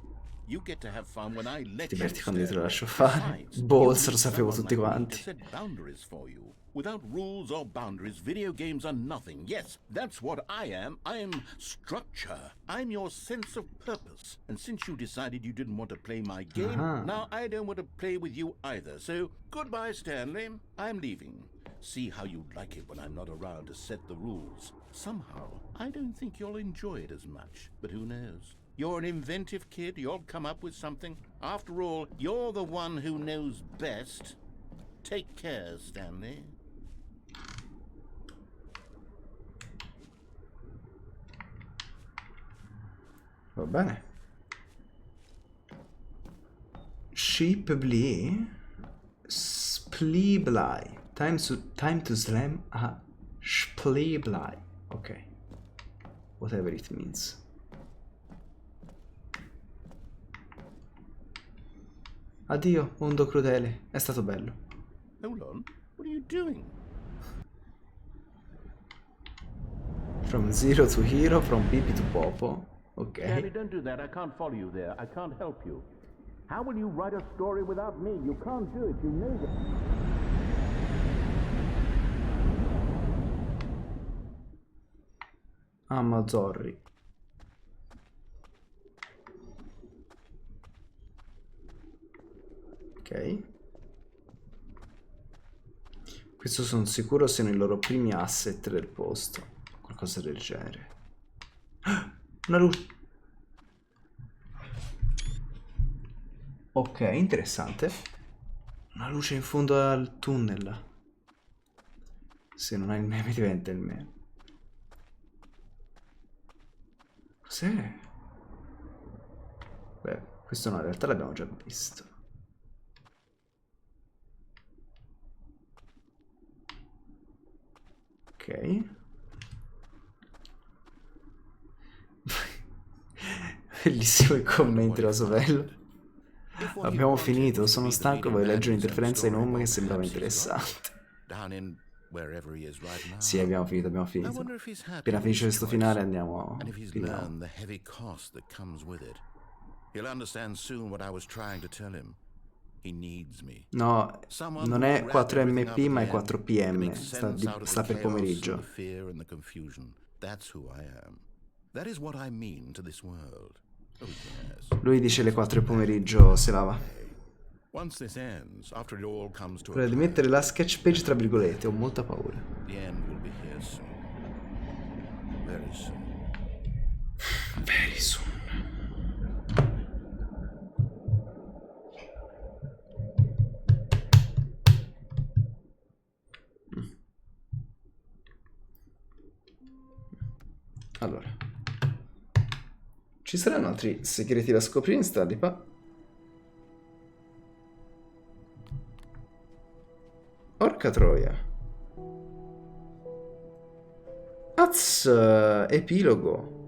You get to have fun when I let Ti you. diverti quando io te lo lascio Stanley. fare. Besides, Balls, you lo need sapevo someone tutti like me to quanti. set boundaries for you. Without rules or boundaries, video games are nothing. Yes, that's what I am. I am structure. I'm your sense of purpose. And since you decided you didn't want to play my game, now I don't want to play with you either. So, goodbye, Stanley. I'm leaving. See how you'd like it when I'm not around to set the rules. Somehow, I don't think you'll enjoy it as much. But who knows? You're an inventive kid. You'll come up with something. After all, you're the one who knows best. Take care, Stanley. Va bene. Sheepbly. Spleeblai. Time to slam a Spleeblai. Ok. Whatever it means. Addio, mondo crudele. È stato bello. Hold on. What are you doing? From zero to hero, from Bibi to Popo. Ok. Stanley, don't do that. I can't follow you there. I can't help you. How will you write a story without me? You can't do it. You know that. Amazzorri. Ok. Questo sono sicuro siano i loro primi asset del posto. Qualcosa del genere. Una luce. Ok, interessante. Una luce in fondo al tunnel. Se non hai il meme diventa il meme. Cos'è? Beh, questo no, in realtà l'abbiamo già visto. Ok. Bellissimo i commenti, Rosovello. Abbiamo finito, sono stanco e voglio leggere un'interferenza in home che sembrava interessante. Sì, abbiamo finito, abbiamo finito. Appena finisce questo finale andiamo And if he's di nuovo. learned the heavy cost that comes with it. He'll understand soon what I was trying to tell him. He needs me. No, Someone non who è will wrap 4 everything MP up at ma the è end 4 and PM, make sense out of sta the per chaos and pomeriggio. the fear and the confusion. That's who I am. That is what I mean to this world. Oh yes. Lui dice le 4 del pomeriggio se lava. Once this ends, after it all comes to a Dovrei close, mettere la sketch page tra virgolette, ho molta paura. the end will be here soon. Very soon. Very soon. Allora, ci saranno altri segreti da scoprire in Stanley Parable? Porca troia. Epilogo.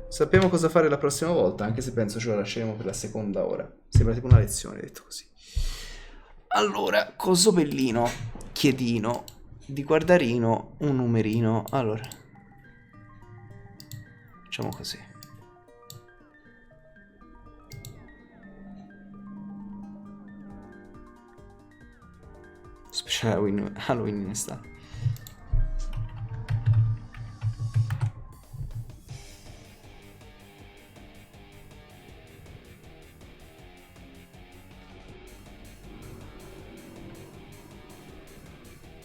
Sappiamo cosa fare la prossima volta, anche se penso ce lo lasceremo per la seconda ora. Sembra tipo una lezione, detto così. Allora, coso bellino, chiedino, di guardarino, un numerino. Allora, facciamo così. Speciale Halloween in estate.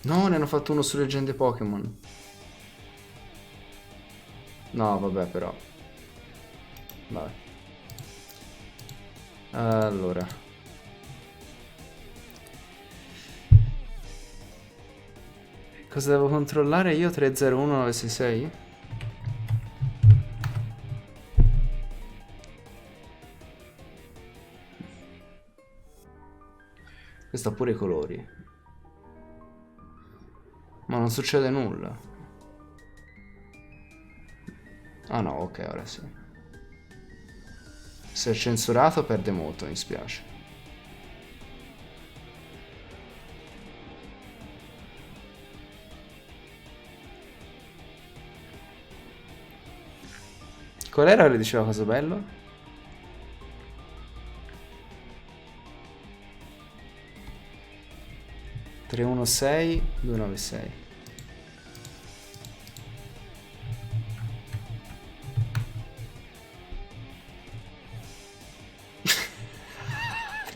No, ne hanno fatto uno su leggende Pokémon. No, vabbè, però. Vabbè. Allora. Cosa devo controllare io? 301966? Questo ha pure i colori. Ma non succede nulla. Ah no, ok, ora sì. Se è censurato perde molto, mi spiace. Qual era che diceva cosa bello? Tre uno sei 296.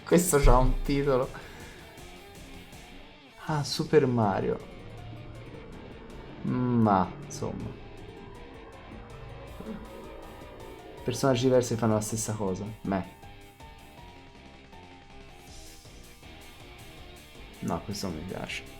Questo c'ha un titolo. Ah, Super Mario. Ma, insomma. Personaggi diversi fanno la stessa cosa. Beh. No, questo non mi piace.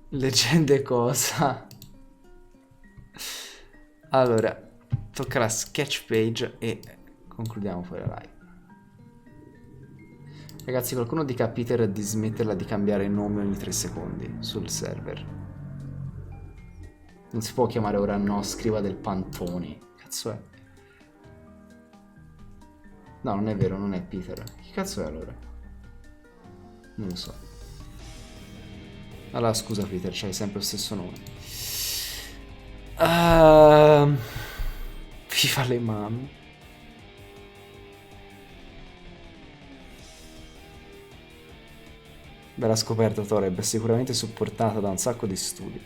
Leggende cosa? Allora, tocca la sketch page e concludiamo poi la live. Ragazzi, qualcuno dica a Peter di smetterla di cambiare nome ogni 3 secondi sul server. Non si può chiamare ora no, scriva del Pantoni. Cazzo è? No, non è vero, non è Peter. Che cazzo è allora? Non lo so. Allora, scusa Peter, c'hai sempre lo stesso nome. Viva le mani. Bella scoperta, Toreb, sicuramente supportata da un sacco di studi.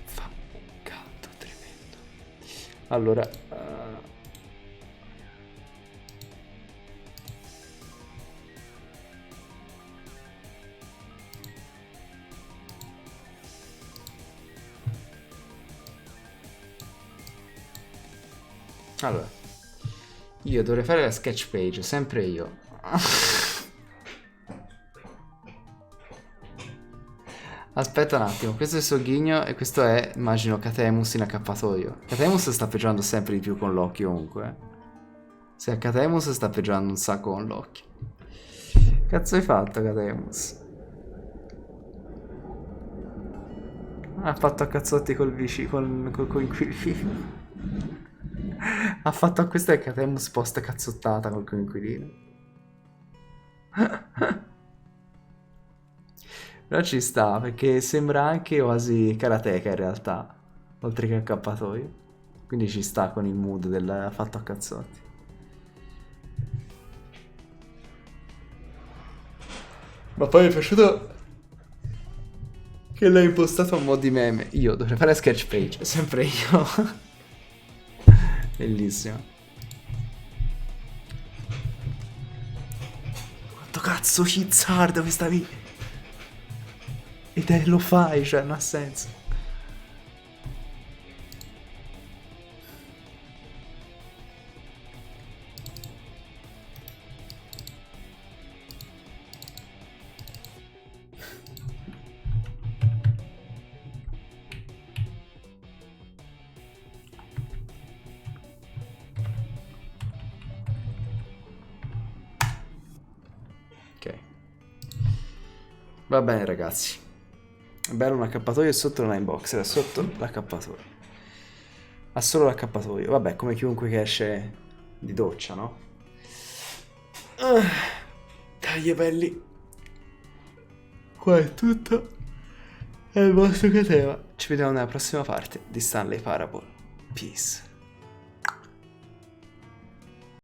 Fa un caldo tremendo. Allora, io dovrei fare la sketch page, sempre io. Aspetta un attimo, questo è Sogghigno e questo è, immagino, Catemus in accappatoio. Catemus sta peggiorando sempre di più con l'occhio comunque. Se a Catemus sta peggiorando un sacco con l'occhio. Cazzo hai fatto, Catemus? Ha fatto a cazzotti col vicino, col coinquilino. Ha fatto a questa Catemus post cazzottata col coinquilino. Però ci sta, perché sembra anche quasi karateka in realtà, oltre che accappatoio. Quindi ci sta con il mood del fatto a cazzotti. Ma poi mi è piaciuto che l'hai impostato a mo' di meme. Io dovrei fare sketch page, sempre io. Bellissimo. Quanto cazzo chizzardo questa vita. E te lo fai, cioè non ha senso. Ok. Va bene ragazzi. È bello un accappatoio e sotto non ha in boxer, è sotto l'accappatoio. Ha solo l'accappatoio. Vabbè, come chiunque che esce di doccia, no? Dai, belli. Qua è tutto. È il vostro cateva. Ci vediamo nella prossima parte di Stanley Parable. Peace.